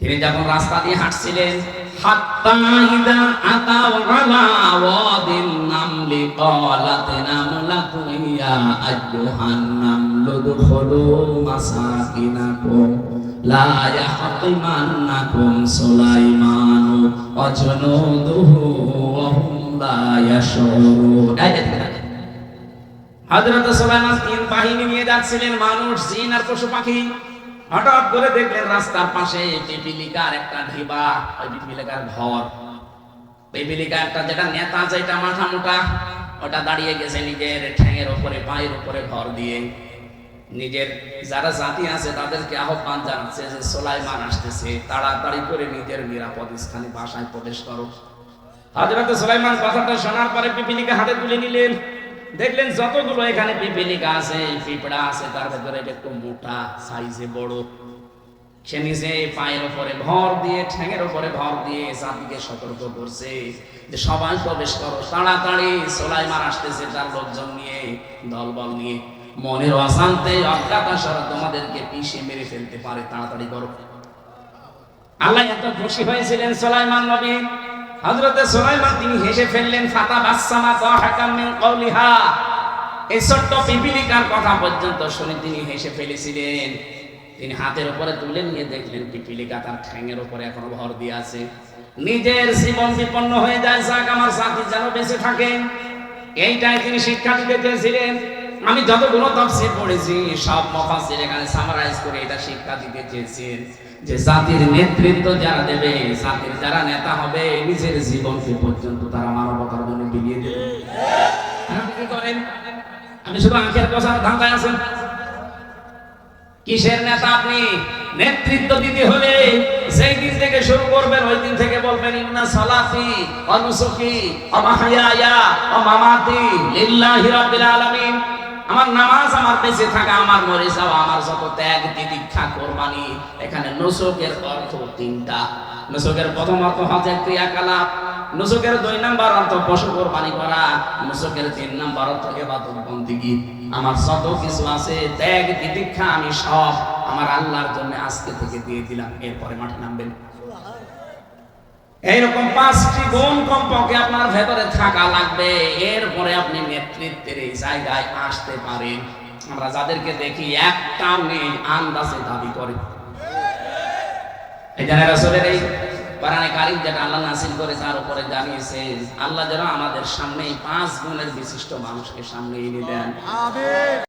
তিনি যখন রাস্তা দিয়ে হাঁটছিলেন, হাত্তা ইদা আতাও আলা ওয়াদিন নামলি ক্বালাত নামলাতু ইয়া আইয়ুহান নামলু দুখুলু মাসাকিনাকুম লা ইয়াহতিমান্নাকুম সুলাইমানু ওয়া জুনুদুহু ওয়া হুম লা ইয়াশউরুন। হযরত সুলাইমান 3 বাহিনী নিয়ে যাচ্ছিলেন, মানুষ, জিন আর পশু পাখি। হঠাৎ করে দেখলেন রাস্তার পাশে পিপিলিকার একটা ঢিবা, ওই পিপিলিকার ঘর। পিপিলিকা একটা, যেটা নেতা, যেটা মাথা মোটা, ওটা দাঁড়িয়ে গেছে নিজের ঠ্যাঙের উপরে, পায়ের উপরে ভর দিয়ে। নিজের যারা জাতি আছে তাদেরকে আহ্বান জানাচ্ছে যে সুলাইমান আসতেছে, তাড়াতাড়ি করে নিজের নিরাপদ স্থানে বাসায় প্রবেশ করো। হযরত সুলাইমান কথাটা শোনার পরে পিপিলিকা হাতে তুলে নিলেন। দেখলেন যতগুলো এখানে পিপিলিকা আছে, পিঁপড়া আছে, তার ভেতরে একটু মোটা সাইজে বড়। সে নিজে পায়ের উপরে ভর দিয়ে, ঠ্যাঙের উপরে ভর দিয়ে জাতিকে সতর্ক করছে যে সবাই প্রবেশ করো, তাড়াতাড়ি সুলাইমান আসতেছে তার লোকজন নিয়ে, দলবল নিয়ে। মনের অশান্তি, অজ্ঞাতসারে তোমাদেরকে পিষে মেরে ফেলতে পারে, তাড়াতাড়ি করো। আল্লাহ এত খুশি হয়েছিলেন সুলাইমান নবী। হযরত সুলাইমান তিনি হেসে ফেললেন, ফাতাবাসসামা দাহাকাম মিন কওলিহা। এই ছোট্ট পিপিলিকার কথা পর্যন্ত শুনে তিনি হেসে ফেলেছিলেন। তিনি হাতের উপরে তুলে নিয়ে দেখলেন পিপিলিকা তার ঠ্যাঙের উপরে এখনো ভর দিয়ে আছে। নিজের জীবন বিপন্ন হয়ে যায়, যাক আমার জাতি যেন বেঁচে থাকে, এইটাই তিনি শিক্ষা দিতে চেয়েছিলেন। আমি যতগুলো তাফসীর পড়েছি, সব মুফাসসির এখানে সামারাইজ করে এটা শিক্ষা দিতে চেয়েছেন যে জাতির নেতৃত্ব যারা দেবে, জাতির যারা নেতা হবে, নিজের জীবনকে পর্যন্ত তারা মানবতার জন্য বিলিয়ে দেবে। কি করেন? আমি শুধু আখের কথার ধান্দায় আছেন। কিসের নেতা আপনি? নেতৃত্ব দিতে হলে সেই দিন থেকে শুরু করবেন, ওই দিন থেকে বলবেন, ইন্না সালাতি ওয়া নুসুকি ওয়া মাহইয়ায়া ওয়া মামাতি লিল্লাহি রাব্বিল আলামিন। আমার নামাজ, আমার বেঁচে থাকা, আমার মরে যাওয়া, আমার যত ত্যাগ তিতিক্ষা কোরবানি। এখানে নুসুকের অর্থ 3টা। নুসুকের প্রথম অর্থ হজের ক্রিয়াকলাপ, নুসুকের 2 নাম্বার অর্থ পশু কোরবানি করা, নুসুকের 3 নাম্বার অর্থ ইবাদত বন্দেগী। আমার যত কিছু আছে ত্যাগ তিতিক্ষা, আমি সব আমার আল্লাহর জন্য আজকে থেকে দিয়ে দিলাম। এরপরে মাঠে নামবেন। এইরকম 5টি গুণ কমপক্ষে আপনার ভেতরে থাকা লাগবে, এরপরে আপনি নেতৃত্বের এই জায়গায় আসতে পারেন। আমরা যাদেরকে দেখি একটাও নেই, আন্দাজে দাবি করে। এই জন্য রাসূলের এই কোরআনে কারীম যেটা আল্লাহ নাযিল করে তার উপরে জানিয়েছেন, আল্লাহ যেন আমাদের সামনে 5 গুণের বিশিষ্ট মানুষকে সামনে এনে দেন। আমিন।